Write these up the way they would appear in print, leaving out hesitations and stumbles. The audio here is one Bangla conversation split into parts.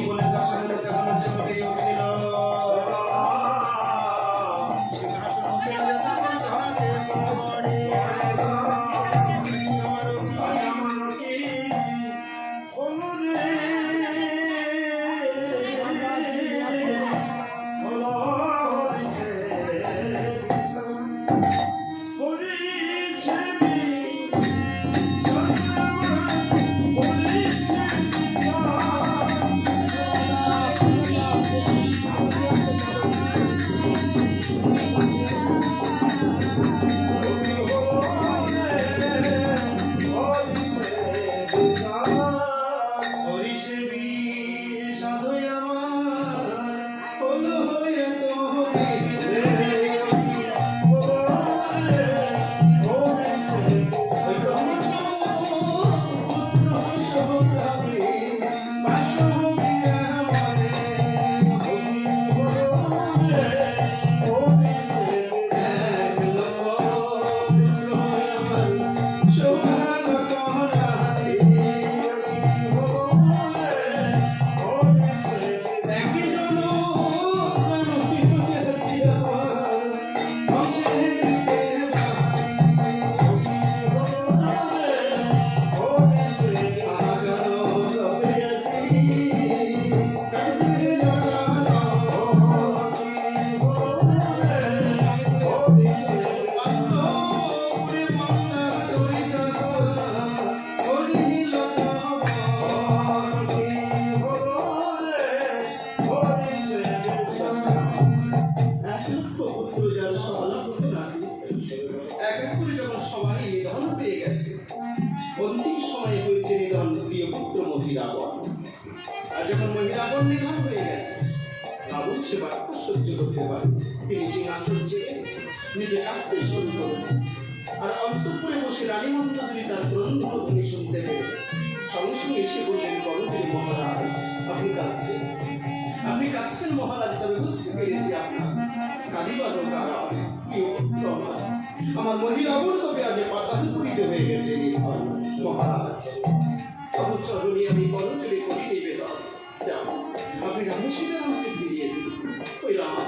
বলে তখন তখন চমকে উঠিল সিংহাসন পেলে তখন ধরাতে পড়ে আপনি কাছেন মহারাজ তবে বুঝতে পেরেছি আপনার কাঁদিবার কারণ প্রিয় পুত্র আমার মহিলাবর তবে আজ পাতাল করিতে হয়ে গেছে মহারাজ তবু চরণে আমি করজোড়ে করি নিবেদন যাও আপনি রামেশ্বরের আমাকে ফিরিয়ে দিন ওই রাম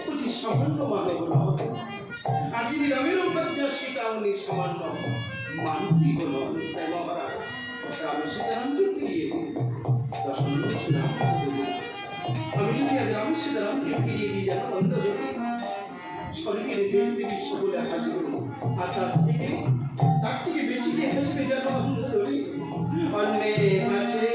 অতি সামান্য মানব নয় আর যিনি রামের উপাধ্যায় সীতা উনি সামান্য মানবী হল মহারাজ রামেশ্বর আমাকে ফিরিয়ে দিন দর্শন আমি যদি আজ রামেশ্বর আমাকে ফিরিয়ে দিই যেন অন্তর্গত স্বর্গের দেবী সকলে হাসিব আর তার থেকে বেশি দিয়ে হাসবে যেন অন্তর্গত অন্যে হাসে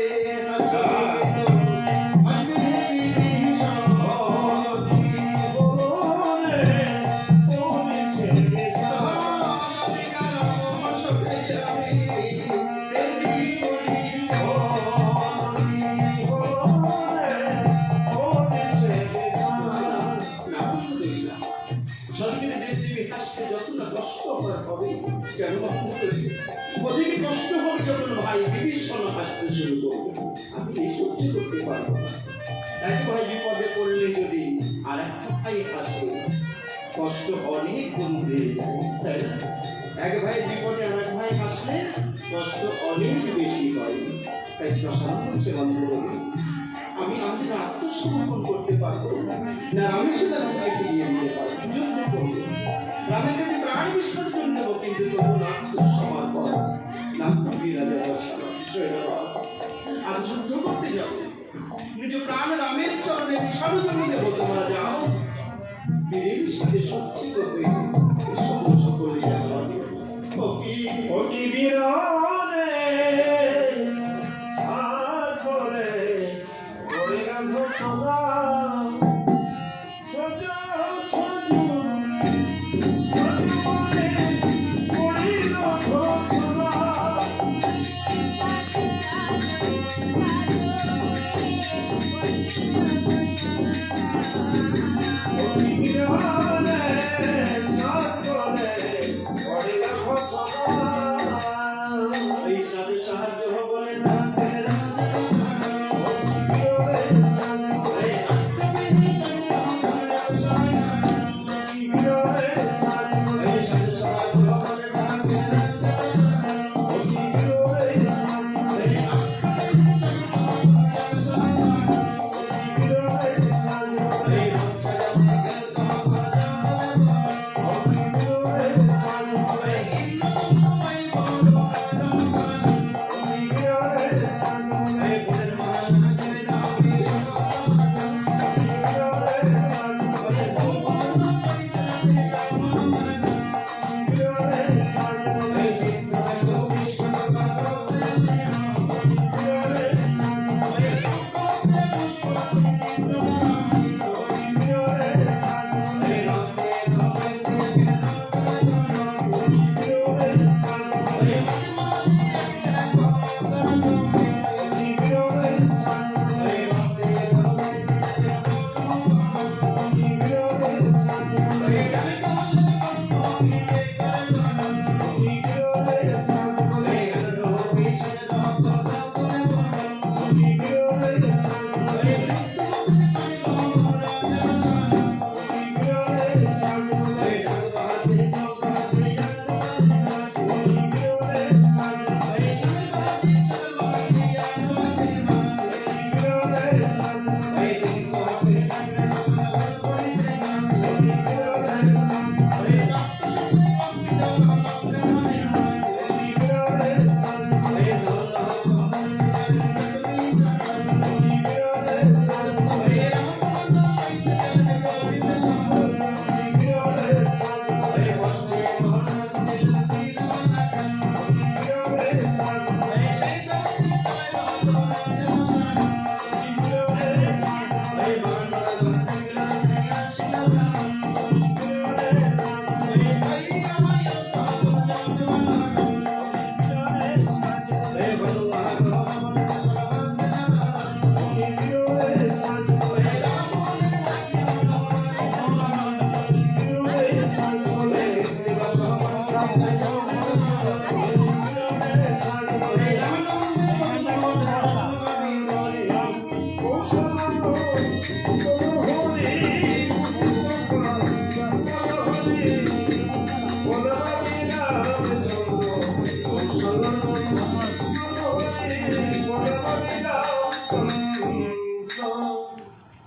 কষ্ট অনেক গুণ বেড়ে যায় তাই না এক ভাই বিপদে আর এক ভাই হাসলে কষ্ট অনেক বেশি হয় তাই প্রশান্ত হচ্ছে বন্ধুগুলি আমি আমাদের আত্মসমর্পণ করতে পারবো না রামেশ্বর আমাকে ফিরিয়ে দিতে পারবো যুদ্ধ করবো রামের কাছে প্রাণ বিসর্জন দেব কিন্তু তবু না আত্মসমর্পণ না আর যুদ্ধ করতে যাবো নিজ প্রাণ রামের চরণে বিসর্জন দেবো তোমরা যাও বীরের সাথে সজ্জিত হয়ে সকলে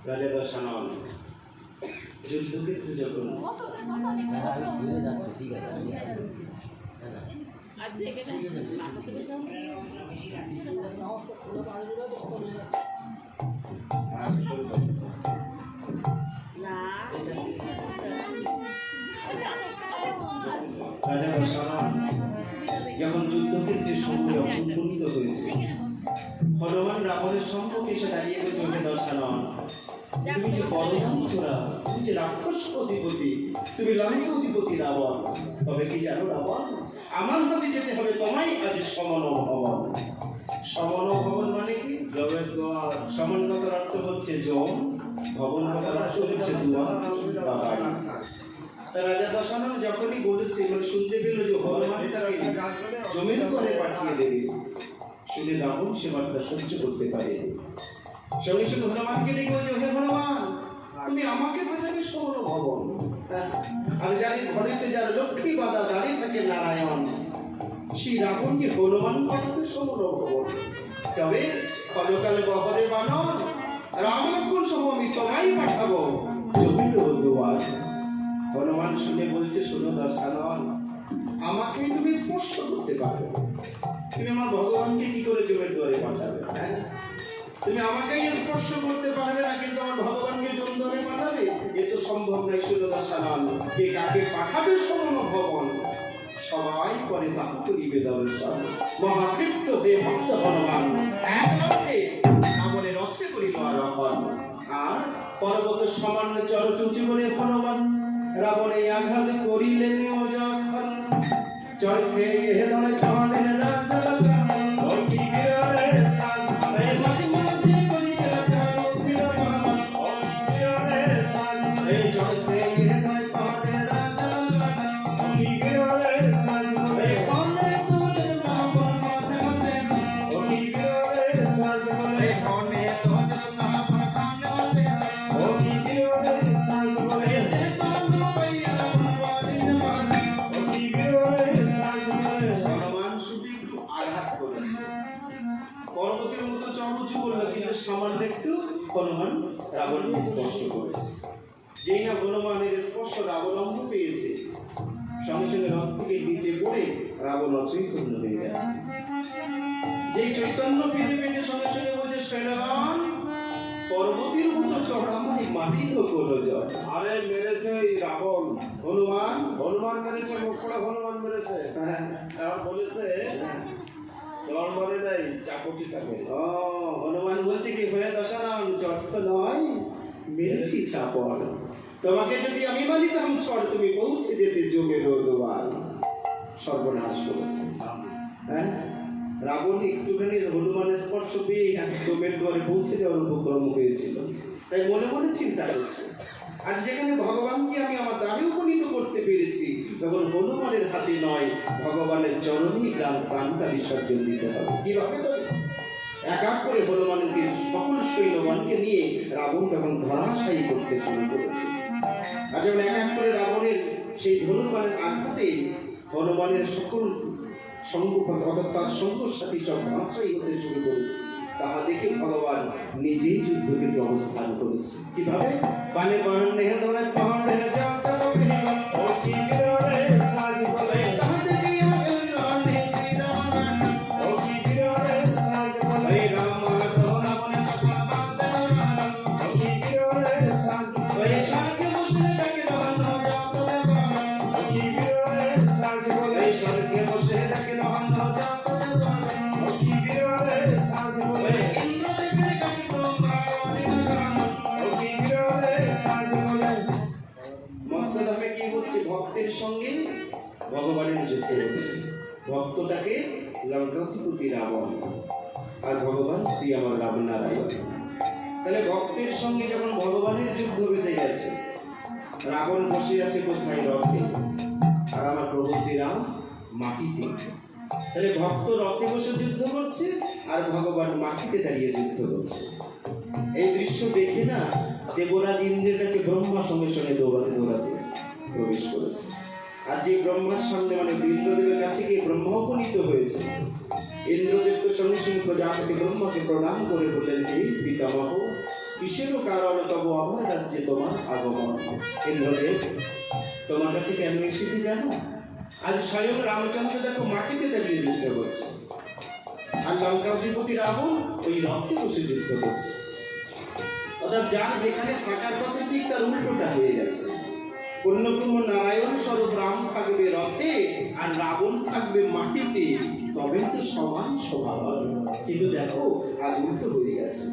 রাজা দশানন যুদ্ধক্ষেত্রে যখন রাজা দশানন যখন যুদ্ধক্ষেত্রে সঙ্গে উপনীত হয়েছে, হনুমান রাবণের সম্মুখে এসে দাঁড়িয়ে গেছে, ওকে দশানন তুমি যে বড়রা, তুমি যে রাক্ষস অধিপতি, তুমি লঙ্কা অধিপতি রাবণ, তবে কি জানো রাবণ, আমার হাতে যেতে হবে তোমায় আজ সমন ভবন। সমন ভবন মানে কি? জমের দ্বার। সমন কথার অর্থ হচ্ছে জম, ভবন কথার অর্থ হচ্ছে দুয়ার বা বাড়ি। তা রাজা দশানন যখনই বলেছে, মানে শুনতে পেল যে হনুমান তাকে জমির ঘরে পাঠিয়ে দেবে, শুনে রাবণ সে বার্তা সহ্য করতে পারে। সঙ্গে সঙ্গে হনুমানকে ডেকে বলছে, হে হনুমান, তুমি আমাকে পাঠাবে সমন ভবন, আর জানি ঘরেতে যার লক্ষ্মী বাধা দাঁড়িয়ে থাকে নারায়ণ, সেই রাবণকে হনুমান পাঠাবে সমন ভবন। তবে কলকালে বহরে বানর, রাম লক্ষ্মণ সহ আমি তোমায় পাঠাবো জমির দুয়ার। হনুমান শুনে বলছে, শোনো দশানন, আমাকে তুমি স্পর্শ করতে পারবে, তুমি আমার ভগবানকে কি করে জমির দুয়ারে পাঠাবে? হ্যাঁ, তুমি আমাকেই স্পর্শ করতে পারবে না, কিন্তু আমার ভগবানকে জম দুয়ারে পাঠাবে? এ তো সম্ভব নয়। শোনো দশানন, কে কাকে পাঠাবে সমন ভবন, সবাই করে দান করিবে দর্শন। মহাকৃত্য হে ভক্ত হনুমান, এক লক্ষ্যে রাবণের রথে করিল আরোহণ। আর পর্বত সমান চরচুচি করে হনুমান রাবণে আঘাত করিলেন যখন, চরকে হেদনে কানের রাজা ওই কি বিরলে সান, এই মাঝে মাঝে করিয়া কানো বিরমান, ওই বিরলে সান, এই চরকে হেদনে কানের রাজা ওই কি বিরলে সান, এই কোনে তোজে নাপন মাঝে মাঝে, ওই কি বিরলে সান, এই কোনে তোজে নাপন কানে মাঝে, ওই কি বিরলে সান, এই যে কানো পাইয়া ভগবান জান, ওই কি বিরলে সান। হনুমান শুধু একটু আঘাত করেছে, পর্বতের মতো চড়ুচু করলো, কিন্তু সামান্য একটু হনুমান রাবণকে স্পর্শ করেছে। যেই না হনুমানের স্পর্শ রাবণ অঙ্গ পেয়েছে, সঙ্গে সঙ্গে রথ থেকে নিচে পড়ে রাবণ অচৈতন্য হয়ে গেছে। যেই চৈতন্য ফিরে পেটে সঙ্গে সঙ্গে বলছে, সৈন্যগণ, পর্বতের মতো চড়া মানে মাটির কোন জয়। আরে মেরেছে ওই রাবণ, হনুমান হনুমান মেরেছে, মুখ পড়া হনুমান মেরেছে। আর বলেছে চর মারে নাই, চাকটিটা মেরে। ও, হনুমান বলছে কি, হয়ে দশানন, চট তো নয়, মেরেছি চাপড়। তোমাকে যদি আমি মানিতাম চড়, তুমি পৌঁছে যেতে জমের দুয়ার। সর্বনাশ করেছে। হ্যাঁ, রাবণ একটুখানি হনুমানের স্পর্শ পেয়ে জমের দুয়ারে পৌঁছে যাওয়ার উপক্রম হয়েছিল। তাই মনে মনে চিন্তা করছে, আজ যেখানে ভগবানকে আমি আমার দ্বারে উপনীত করতে পেরেছি, তখন হনুমানের হাতে নয়, ভগবানের চরণেই প্রাণটা বিসর্জন দিতে হবে। কিভাবে তবে? এক এক করে হনুমানকে, সকল সৈন্যগণকে নিয়ে রাবণ তখন ধরাশায়ী করতে শুরু করেছে। আর যখন এক এক করে রাবণের সেই হনুমানের আঘাতে হনুমানের সকল অর্থাৎ তার সঙ্গর সাথী সব ধরাশায়ী হতে শুরু করেছে, তাহা দেখে ভগবান নিজেই যুদ্ধক্ষেত্রে অবস্থান করেছে। কিভাবে? বানে বান নেহে ধরে পাহাড় নেহে যাতা ও কি বিরলে সাজি বলে, তাহা দেখে রানে শ্রীরাম ও কি বিরলে সাজি বলে, রাম ধরা বলে বান্দে রাম ও কি বিরলে সাজি বলে, স্বর্গে বসে থাকে রহন যাতলে বান ও কি বিরলে সাজি বলে, স্বর্গে বসে থাকে রহন যাতলে বান ও কি বিরলে সাজি বলে, মত্তধামে কি হচ্ছে? ভক্তের সঙ্গে ভগবানের যুদ্ধ হচ্ছে। ভক্তটাকে লঙ্কাধিপতি রাবণ, আর ভগবান শ্রী আমার রাম নারায়ণ। তাহলে ভক্তের সঙ্গে যখন ভগবানের যুদ্ধ বেঁধে গেছে, রাবণ বসে আছে কোথায়? রথে, আর আমার প্রভু শ্রীরাম মাটিতে। তাহলে ভক্ত রথে বসে যুদ্ধ করছে, আর ভগবান মাটিতে দাঁড়িয়ে যুদ্ধ করছে। এই দৃশ্য দেখে না দেবরাজ ইন্দ্রের কাছে ব্রহ্মা সঙ্গে সঙ্গে দৌড়াতে দৌড়াতে প্রবেশ করেছে। আর যে ব্রহ্মার সামনে মানে ইন্দ্রদেবের কাছে গিয়ে ব্রহ্মা উপনীত হয়েছে, ইন্দ্রদেব তো সঙ্গে সঙ্গে প্রজাপতি ব্রহ্মাকে প্রণাম করে বললেন, হে পিতামহ, কিসেরও কারণে তব আমার রাজ্যে তোমার আগমন? ইন্দ্রদেব, তোমার কাছে কেন এসেছি জানো? আজ স্বয়ং রামচন্দ্র দেখো মাটিতে দাঁড়িয়ে যুদ্ধ করছে, আর লঙ্কাধিপতি রাবণ ওই রথে বসে যুদ্ধ করছে। অর্থাৎ যার যেখানে থাকার কথা ঠিক তার উল্টোটা হয়ে গেছে। পুণ্যব্রহ্ম নারায়ণ স্বরূপ রাম থাকবে রথে আর রাবণ থাকবে মাটিতে, তবে তো সমান স্বভাব। কিন্তু দেখো আজ উল্টো হয়ে গেছে।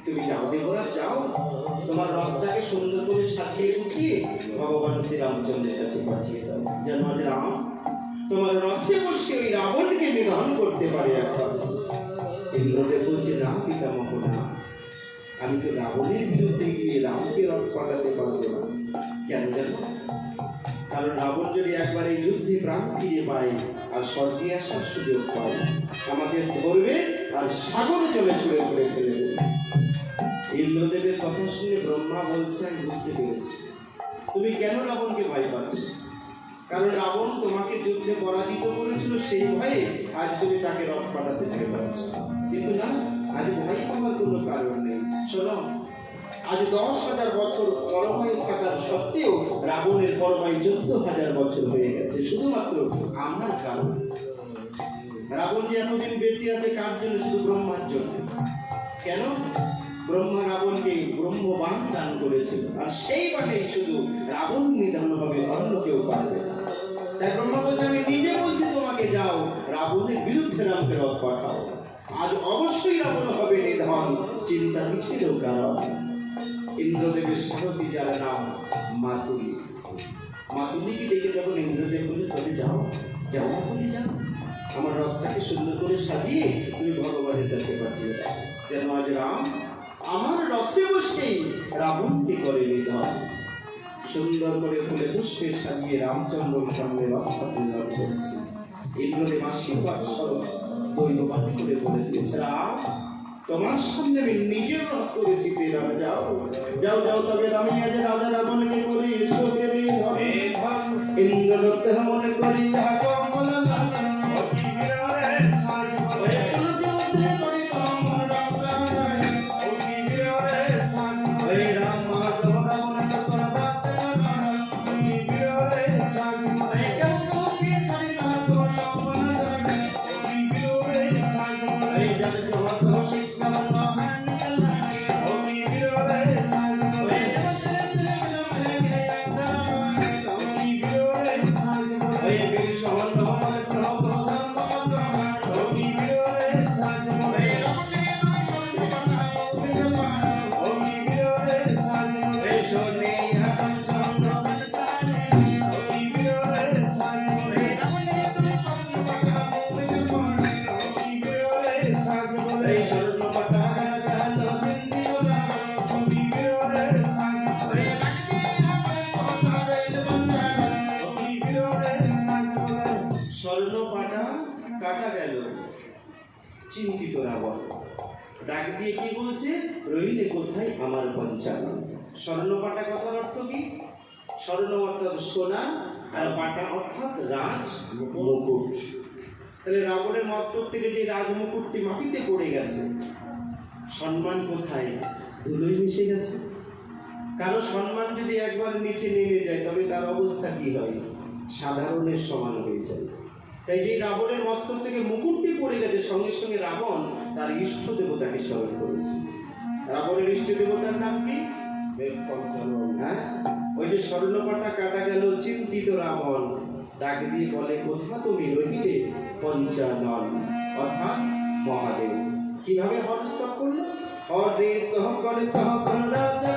তুমি যাও দেবরা, যাও, তোমার রথটাকে সুন্দর করে সাজিয়ে গুছিয়ে ভগবান শ্রীরামচন্দ্রের কাছে পাঠিয়ে দাও, যেন আজ রাম তোমার রথে বসে ওই রাবণকে নিধন করতে পারে। এখন ইন্দ্রদেব বলছে, না পিতামহ, না, আমি তো রাবণের বিরুদ্ধে গিয়ে রামকে রথ পাঠাতে পারবো না। কেন জানো? কারণ রাবণ যদি একবার এই যুদ্ধে প্রাণ ফিরে পায় আর স্বর্গে আসার সুযোগ পায়, আমাদের ধরবে আর সাগরে জলে ছুঁড়ে ছুঁড়ে ফেলে দেবে। ইন্দ্রদেবের কথা শুনে ব্রহ্মা বলছে, আমি বুঝতে পেরেছি তুমি কেন রাবণকে ভয় পাচ্ছ। কারণ রাবণ তোমাকে যুদ্ধে পরাজিত করেছিল, সেই ভয়ে আজ তুমি তাকে রথ পাঠাতে ভয় পাচ্ছ। কিন্তু না, আজ ভয় পাওয়ার কোনো কারণ নেই। শোনো, আজ 10,000 বছর পরমায়ু থাকার সত্ত্বেও রাবণের পরমায়ু 14,000 বছর হয়ে গেছে, শুধুমাত্র আমার কারণ। রাবণ যে এতদিন বেঁচে আছে কার জন্য? শুধু ব্রহ্মার জন্য। কেন? ব্রহ্মা রাবণকে ব্রহ্মবাণ দান করেছিল, আর সেই বাণেই শুধু রাবণ নিধন হবে, অন্য কেউ পারবে না। তাই ব্রহ্মা বলছে, আমি নিজে বলছি তোমাকে, যাও রাবণের বিরুদ্ধে রামকে রথ পাঠাও। আজ অবশ্যই রাবণ হবে নিধন, চিন্তা কিসেরও কারণ। ইন্দ্রদেবের সারথী যার নাম মাতুলি, মাতুলিকে ডেকে যখন ইন্দ্রদেব বলে, তবে যাও, যাও মাতুলি, যাও, আমার রথটাকে সুন্দর করে সাজিয়ে তুমি ভগবানের কাছে পাঠিয়ে দাও, যেন আজ রাম আমার রথে বসেই রাবণকে করে নিধন। সুন্দর করে ফুলে পুষ্পে সাজিয়ে রামচন্দ্রের সামনে রথ নিধন করেছে। ইন্দ্রদেব আশীর্বাদ স্বরূপ দৈববাণী করে বলে দিয়েছে, রাম, তোমার সামনে আমি নিজের রথ করেছি, পেলাম, যাও, যাও, যাও, তবে আমি আজ রাজা রাবণকে করি এসবে নিধন। ইন্দ্রদত্ত মনে করি চিন্তিত রাবণ ডাক দিয়ে কি বলছে, রইলে কোথায় আমার পঞ্চানন। স্বর্ণপাটা কথার অর্থ কি? স্বর্ণ অর্থাৎ সোনা, আর পাটা অর্থাৎ রাজ মুকুট। তাহলে রাবণের মস্তক থেকে যে রাজ মুকুটটি মাটিতে পড়ে গেছে, সম্মান কোথায়? ধুলোয় মিশে গেছে। কারো সম্মান যদি একবার নিচে নেমে যায়, তবে তার অবস্থা কি হয়? সাধারণের সমান হয়ে যায়। তাই যে রাবণের মস্তক থেকে মুকুটটি পড়ে গেছে, সঙ্গে সঙ্গে রাবণ তার ইষ্ট দেবতাকে স্মরণ করেছে। রাবণের ইষ্ট দেবতার নাম কি? হ্যাঁ, ওই যে স্বর্ণপাটা কাটা গেল, চিন্তিত রাবণ ডাক দিয়ে বলে, কোথা তুমি রইলে পঞ্চানন, অর্থাৎ মহাদেব। কিভাবে হরস্তব করলো? হরে স্তব করে তব রাজা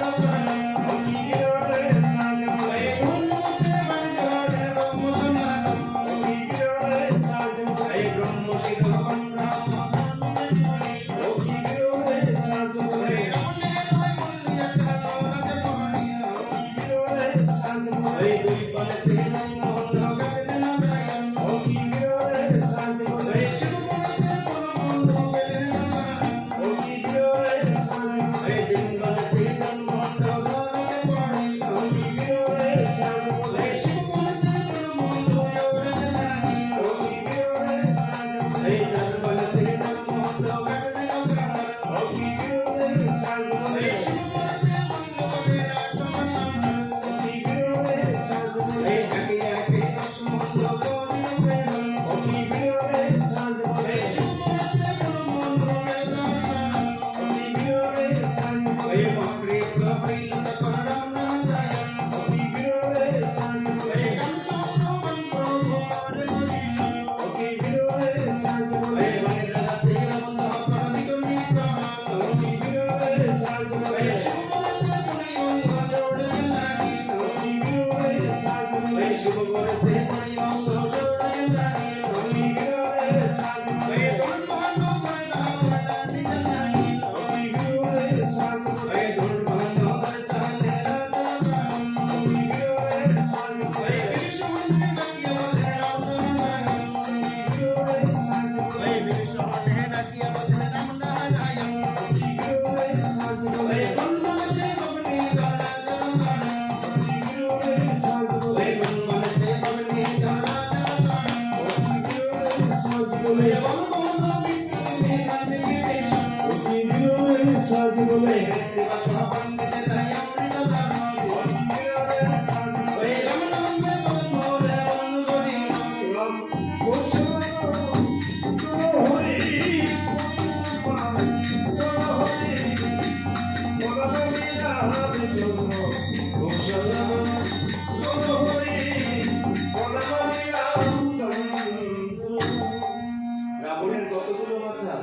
রাবণের কতগুলো মাথা?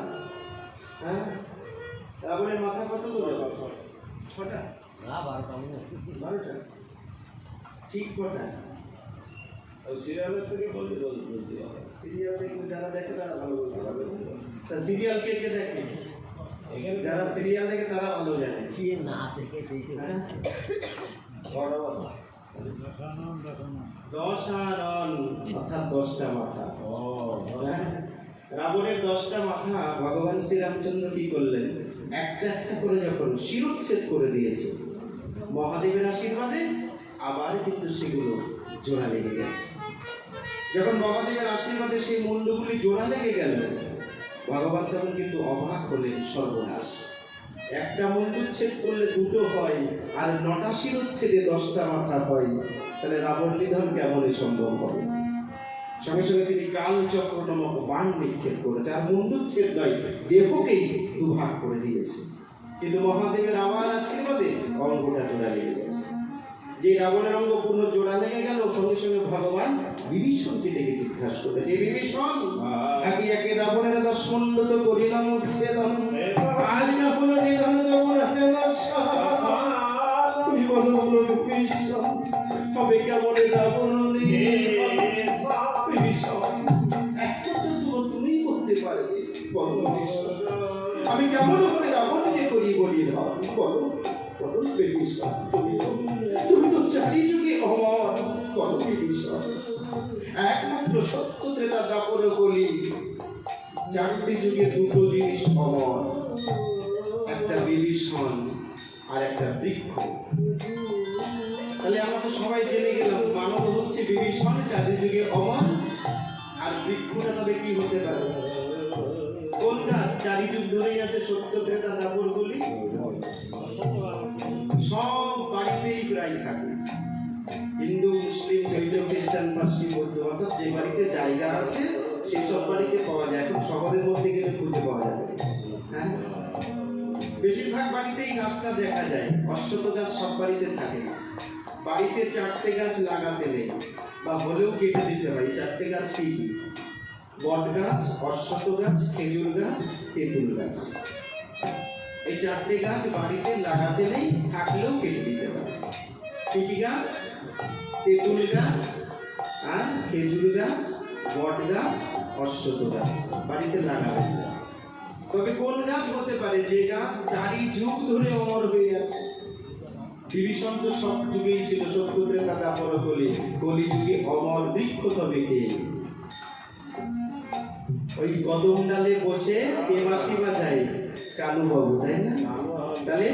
হ্যাঁ, রাবণের মাথা কতগুলো? 6টা, 12টা, ঠিক কটা? সিরিয়ালের থেকে বলতে সিরিয়াল দেখে যারা দেখে তারা ভালো বলতে পারবে। তা সিরিয়াল কে কে দেখে? যারা সিরিয়াল দেখে তারা ভালো জানে। হ্যাঁ? দশানন অর্থাৎ 10টা মাথা। হ্যাঁ? রাবণের 10টা মাথা ভগবান শ্রীরামচন্দ্র কি করলেন? একটা একটা করে যখন শিরোচ্ছেদ করে দিয়েছে মহাদেবের আশীর্বাদে, আবার কিন্তু সেগুলো জোড়া লেগে গেছে। যখন মহাদেবের আশীর্বাদে সেই মুন্ডগুলি জোড়া লেগে গেল, ভগবান তখন কিন্তু অবাক হলেন, সর্বনাশ, একটা মুন্ডুচ্ছেদ করলে 2টো হয়, আর 9টা শিরোচ্ছেদে 10টা মাথা হয়, তাহলে রাবণ নিধন কেমন সম্ভব হবে? সঙ্গে সঙ্গে তিনি কালচক্র নামক বাণ নিক্ষেপ করেছে, আর মুন্ডুচ্ছেদ নয়, দেহকেই দুভাগ করে দিয়েছে। কিন্তু মহাদেবের আবার আশীর্বাদে অঙ্গটা জোড়া লেগে গেছে। যে রাবণের অঙ্গ পূর্ণ জোড়া লেগে গেল, সঙ্গে সঙ্গে ভগবান বিভীষণকে ডেকে জিজ্ঞাসা করলেন, যে বিভীষণ, একে একে রাবণের দশমণ্ডত করিলাম উচ্ছেদন, আজ না হলো নিধন দেব রাতে দর্শন। তুমি বলো বলো বিভীষণ, হবে কেমন রাবণ বিভীষণ, একমাত্র তুমিই করতে পারবে, বলো বিভীষণ, আমি কেমন হবে রাবণকে করি বলি ধর, বলো বলো বিভীষণ, তুমি তো চারি যুগে অমর, বলো বিভীষণ, একমাত্র সত্য ত্রেতা দাপর কলি, 4টি যুগে 2টো জিনিস অমর, একটা বিভীষণ আর একটা বৃক্ষ। তাহলে আমরা তো সবাই জেনে গেলাম, মানব হচ্ছে বিভীষণ, 4 যুগে অমর, আর বৃক্ষটা তবে কি হতে পারে? কোন গাছ 4 যুগ ধরেই আছে সত্য ত্রেতা দাপর কলি? সব বাড়িতেই প্রায় থাকে, হিন্দু, মুসলিম, জৈন, খ্রিস্টান, পার্সি, বৌদ্ধ, অর্থাৎ যে বাড়িতে জায়গা আছে সেই সব বাড়িতে পাওয়া যায়। এখন শহরের মধ্যে গেলে খুঁজে পাওয়া যাবে। হ্যাঁ, বেশিরভাগ বাড়িতেই গাছটা দেখা যায়। অশ্বত্থ গাছ সব বাড়িতে থাকে না, বাড়িতে 4টে গাছ লাগাতে নেই, বা হলেও কেটে দিতে হয়। 4টে গাছ কি কি? বট গাছ, অশ্বত্থ গাছ, খেজুর গাছ, তেঁতুল গাছ। এই 4টে গাছ বাড়িতে লাগাতে নেই, থাকলেও কেটে দিতে হয়। কি কি গাছ? তেঁতুল গাছ, আর খেজুর গাছ, বট গাছ, অশ্বত্থ গাছ বাড়িতে লাগাবেন না। তবে কোন গাছ হতে পারে যে গাছ 4 যুগ ধরে অমর হয়ে আছে? বিভীষণ তো সব যুগেই ছিল, সত্য ত্রেতা দাপর কলি, কলি যুগে অমর বৃক্ষ তবে কে? ওই কদম ডালে বসে কে বাঁশি বাজায়? কানুবাবু, তাই না? তাহলে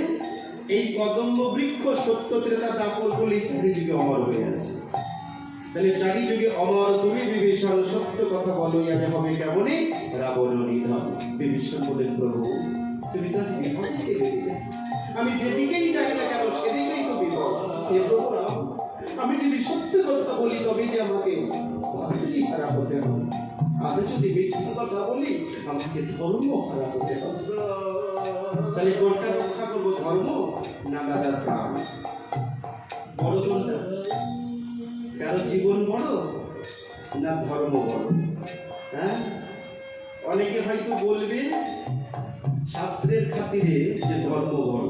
এই কদম্ব বৃক্ষ সত্য ত্রেতা দাপর কলি 4 যুগে অমর হয়ে আছে। তাহলে 4 যুগে অমর তুমি বিভীষণ, সত্য কথা বলো, ইয়াতে হবে কেমনে রাবণ নিধন। বিভীষণ বলেন, প্রভু তুমি তো আজ বিপদ থেকে দিলে, আমি যেদিকেই যাই না কেন সেদিকেই তো বিপদ। হে প্রভু রাম, আমি যদি সত্য কথা বলি তবে যে আমাকে খারাপ হতে হবে, আমি যদি মিথ্যা কথা বলি আমাকে ধর্ম খারাপ হতে হবে। তাহলে কোনটা রক্ষা করবো, ধর্ম না দাদার প্রাণ? বড় কোনটা? কারো জীবন বড় না ধর্ম বড়? হ্যাঁ, অনেকে হয়তো বলবে শাস্ত্রের খাতিরে যে ধর্ম বড়,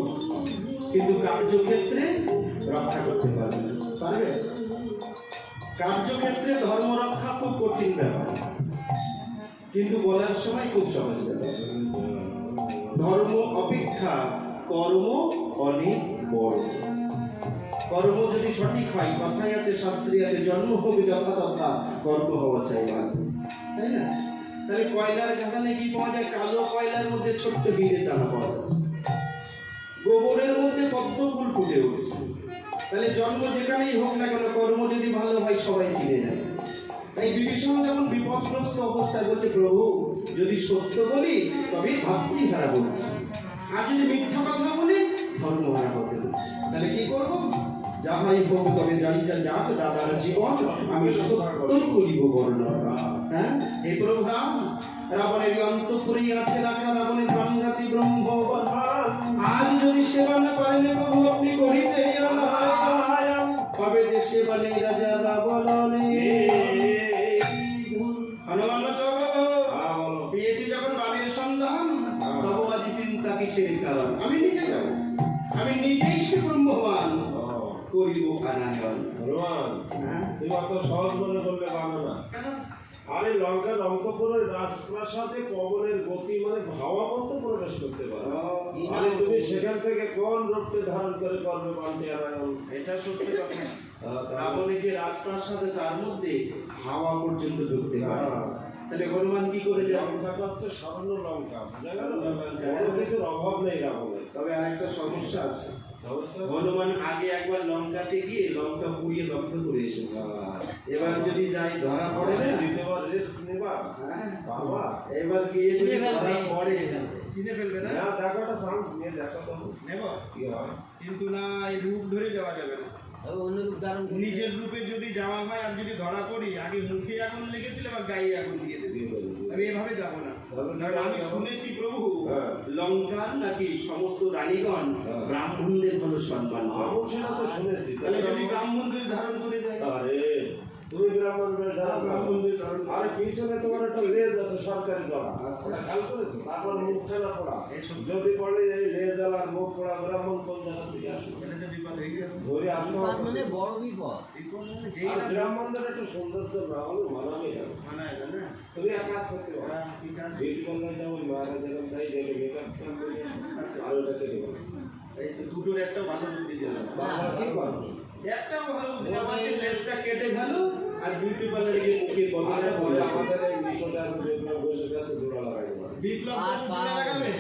কিন্তু কার্যক্ষেত্রে রক্ষা করতে পারবে না। পারবে? কার্যক্ষেত্রে ধর্ম রক্ষা খুব কঠিন ব্যাপার, কিন্তু বলার সময় খুব সহজ ব্যাপার। ধর্ম অপেক্ষা কর্ম অনেক বড়। কর্ম যদি সঠিক হয়, কথাই আছে, শাস্ত্রী আছে, জন্ম হবে যথাযথা, কর্ম হওয়া চাই ভালো, তাই না? তাহলে কয়লার ঘাটানে কি পাওয়া যায়? কালো কয়লার মধ্যে ছোট্ট হীরের দানা পাওয়া যাচ্ছে, গোবরের মধ্যে পদ্ম ফুল ফুটে উঠেছে। তাহলে জন্ম যেখানেই হোক না কেন, কর্ম যদি ভালো হয় সবাই চিনে নেয়। তাই বিভীষণ যখন বিপদগ্রস্ত অবস্থায় বলছে, প্রভু যদি সত্য বলি তবে ভাতৃহারা বলছি, আর যদি মিথ্যা কথা বলি ধর্মহারা হতে বলছি। তাহলে কি করবো? যাহাই হোক তবে জানি যাক দাদার জীবন, আমি সত্যই করিব বর্ণনা। হ্যাঁ, এই প্রভা রাবণের অন্তঃপুরে আছে রাখা, রাবণের প্রাণঘাতী ব্রহ্মবান। আজ যদি সেবা না করেন প্রভু আপনি করিতে কবে যে সেবা নেই রাজা রাবণ। হনুমান পেয়েছি যখন বাণীর সন্ধান, তবু আজ চিন্তা কিসের কারণ? আমি নিজে যাব, আমি নিজেই সে ব্রহ্মবান করিব আনায়ন। হনুমান, তুমি অত সহজ মনে করলে পারো না। আরে লঙ্কার অন্তঃপুরের রাজপ্রাসাদে পবনের গতি মানে হাওয়া মতো প্রবেশ করতে পারে। আরে তুমি সেখান থেকে কোন রূপে ধারণ করে করবে পান্তি আনায়ন? এটা সত্যি কথা। রাবণের যে রাজপ্রাসাদে তার মধ্যে হাওয়া পর্যন্ত ঢুকতে পারে। তাহলে হনুমান কি করে যায়? লঙ্কাটা হচ্ছে সামান্য লঙ্কা, বুঝা গেল? বড় কিছুর অভাব নেই রাবণের। তবে আরেকটা সমস্যা আছে। সমস্যা? হনুমান আগে একবার লঙ্কাতে গিয়ে লঙ্কা পুড়িয়ে দগ্ধ করে এসেছে। এবার যদি যাই ধরা পড়ে না, দ্বিতীয়বার রিস্ক নেবা বাবা। এবার গিয়ে যদি ধরা পড়ে চিনে ফেলবে না। না, দেখাটা চান্স নিয়ে দেখা তো নেব, কি হয়। কিন্তু না, এই রূপ ধরে যাওয়া যাবে না। নিজের রূপে যদি যাওয়া হয় আর যদি ধরা পড়ি, আগে মুখে আগুন লেগেছিল বা গায়ে আগুন দিয়ে দেবে। আমি এভাবে যাবো না। কারণ আমি শুনেছি প্রভু লঙ্কার নাকি সমস্ত রানীগণ ব্রাহ্মণদের ভালো সম্মান করে। সেটা তো শুনেছি। তাহলে যদি ব্রাহ্মণদের ধারণ করে যায়, আরে তুমি ব্রাহ্মণদের ব্রাহ্মণদের ধারণ করে। আরে পিছনে তোমার একটা লেজ আছে সরকারি জড়া, ওটা খেয়াল করেছো? তারপর মুখটা না পড়া, যদি পড়ে এই লেজ আর মুখ পড়া ব্রাহ্মণ কোন জায়গা থেকে আসবে? তাহলে তো বিপদ হয়ে গেল। ধরে আসতে হবে। মানে বড় বিপদ। বিপদ মানে যেই আর না ব্রাহ্মণদের একটু সৌন্দর্য না হলে মানাবে কেন? মানায় না। তুমি এক কাজ করতে পারো, ঠিক আছে। বিউটি পার্লার যাও, ওই মারা যেরকম তাই যেটা মেকআপ আর ওটা কেটে দেবো। এই তো দুটোর একটা ভালো বুদ্ধি দিল। বাবা কি করো? একটা ভালো বুদ্ধি দেওয়া আছে, লেজটা কেটে গেল আর বিউটি পার্লারে গিয়ে মুখে কথাটা বলে। আমাদের এই বিপদে আছে, বিপ্লব বসে কাছে জোড়া লাগাই দেবো। বিপ্লব জোড়া লাগাবে?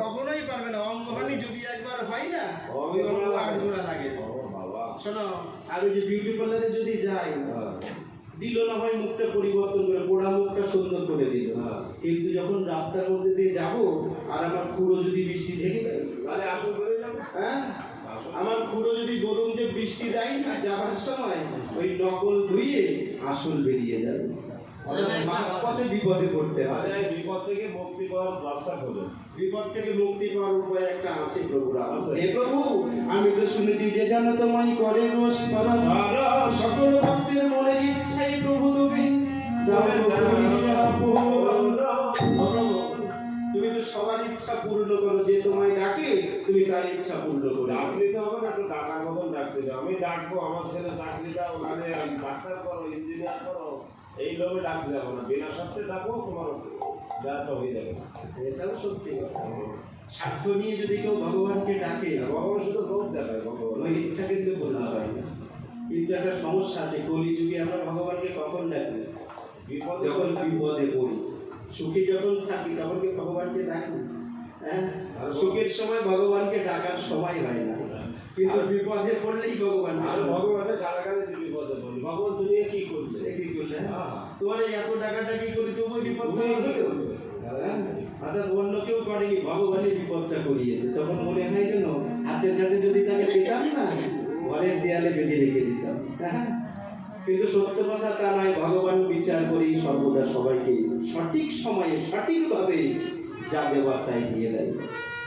কখনোই পারবে না। অঙ্গহানি যদি একবার হয় না, ওই অঙ্গ আর জোড়া লাগে না। বাবা শোনো, আর ওই যে বিউটি পার্লারে যদি যাই, দিল না হয় মুখটা পরিবর্তন করে, পোড়া মুখটা সুন্দর করে দিল, কিন্তু যখন রাস্তার মধ্যে দিয়ে যাব আর আমার খুঁড়ো যদি বৃষ্টি ঢেকে দেয়, তাহলে আসল করে যাবো। হ্যাঁ, আমার খুঁড়ো যদি গরম দিয়ে বৃষ্টি দেয় না, যাবার সময় ওই নকল ধুইয়ে আসল বেরিয়ে যাবে। মাঝপথে বিপদে পড়তে হয়। আরে বিপদ থেকে মুক্তি পাওয়ার রাস্তা খোঁজো। বিপদ থেকে মুক্তি পাওয়ার উপায় একটা আছে প্রভু। হে প্রভু, আমি তো শুনেছি যে জানো তোমায় করে রোষ পালন, সকল ভক্তের মনের ইচ্ছাই প্রভু তুমি দাও করিয়া পূরণ। তুমি তো সবার ইচ্ছা পূর্ণ করো, যে তোমায় ডাকে তুমি তার ইচ্ছা পূর্ণ করো। ডাকলে তো হবে না, একটু ডাকার মতন ডাকতে হবে। আমি ডাকবো আমার ছেলে চাকরি দাও, ওখানে ডাক্তার করো, ইঞ্জিনিয়ার করো, এই লোভে ডাকতে যাবো না। বিনা স্বার্থে ডাকবো, তোমার ব্যাপারটা হয়ে যাবে। এটাও সত্যি কথা। স্বার্থ নিয়ে যদি কেউ ভগবানকে ডাকে, ভগবান শুধু লোভ দেখায়, ভগবান ওই ইচ্ছা কিন্তু পূর্ণ হয় না। কিন্তু একটা সমস্যা আছে, কলিযুগে আমরা ভগবানকে কখন ডাকি? বিপদে যখন বিপদে পড়ি। সুখী যখন থাকি তখন কি ভগবানকে ডাকি? হ্যাঁ, সুখের সময় ভগবানকে ডাকার সময় হয় না, কিন্তু বিপদে পড়লেই ভগবান। আর ভগবানের কারাগারে যে বিপদে পড়ি, ভগবান তুমি কি করলে? কি করলে? তোমার এই এত ডাকাডাকি করি তবু বিপদ অর্থাৎ অন্য কেউ করেনি, ভগবানের বিপদটা করিয়েছে। তখন মনে হয় যেন হাতের কাছে যদি তাকে পেতাম না, ঘরের দেয়ালে বেঁধে রেখে দিতাম। হ্যাঁ, কিন্তু সত্য কথা তা নয়। ভগবান বিচার করি সর্বদা সবাইকে সঠিক সময়ে সঠিকভাবে যা দেওয়ার তাই দিয়ে দেয়।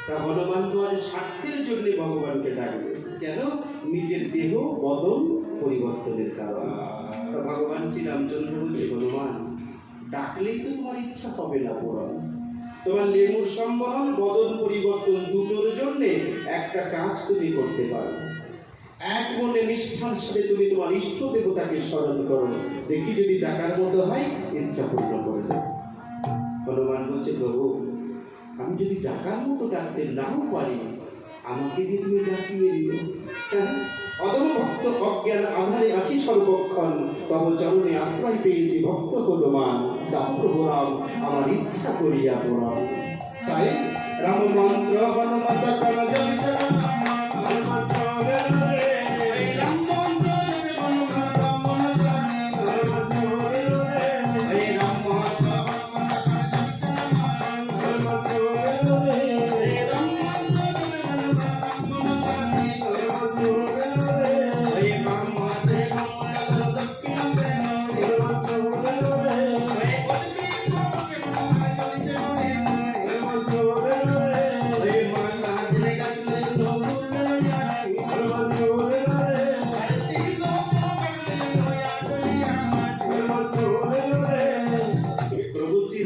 তা হনুমান তো আজ স্বার্থের জন্য ভগবানকে ডাকবে, কেন? নিজের দেহ বদন পরিবর্তনের কারণ। তা ভগবান শ্রীরামচন্দ্র বলছে, হনুমান ডাকলেই তো তোমার ইচ্ছা হবে না পূরণ। তোমার লেমুর সম্বরণ বদন পরিবর্তন দুটোর জন্য একটা কাজ তুমি করতে পারো। এক মনে নিষ্ঠার সাথে তুমি তোমার ইষ্ট দেবতাকে স্মরণ করো, দেখি যদি ডাকার মতো হয় ইচ্ছা পূর্ণ করে দাও। হনুমান বলছে, প্রভু আমি যদি ডাকার মতো ডাকতে নাও পারি, আমাকে দিয়ে তুমি ডাকিয়ে দিও। অদম ভক্ত অজ্ঞান আধারে আছি সর্বক্ষণ, তব চরণে আশ্রয় পেয়েছি ভক্ত হনুমান, দাও প্রভু রাম আমার ইচ্ছা করিয়া পুরাণ। তাই রাম মন্ত্র হনুমত প্রাণ জপি রাম মন্ত্র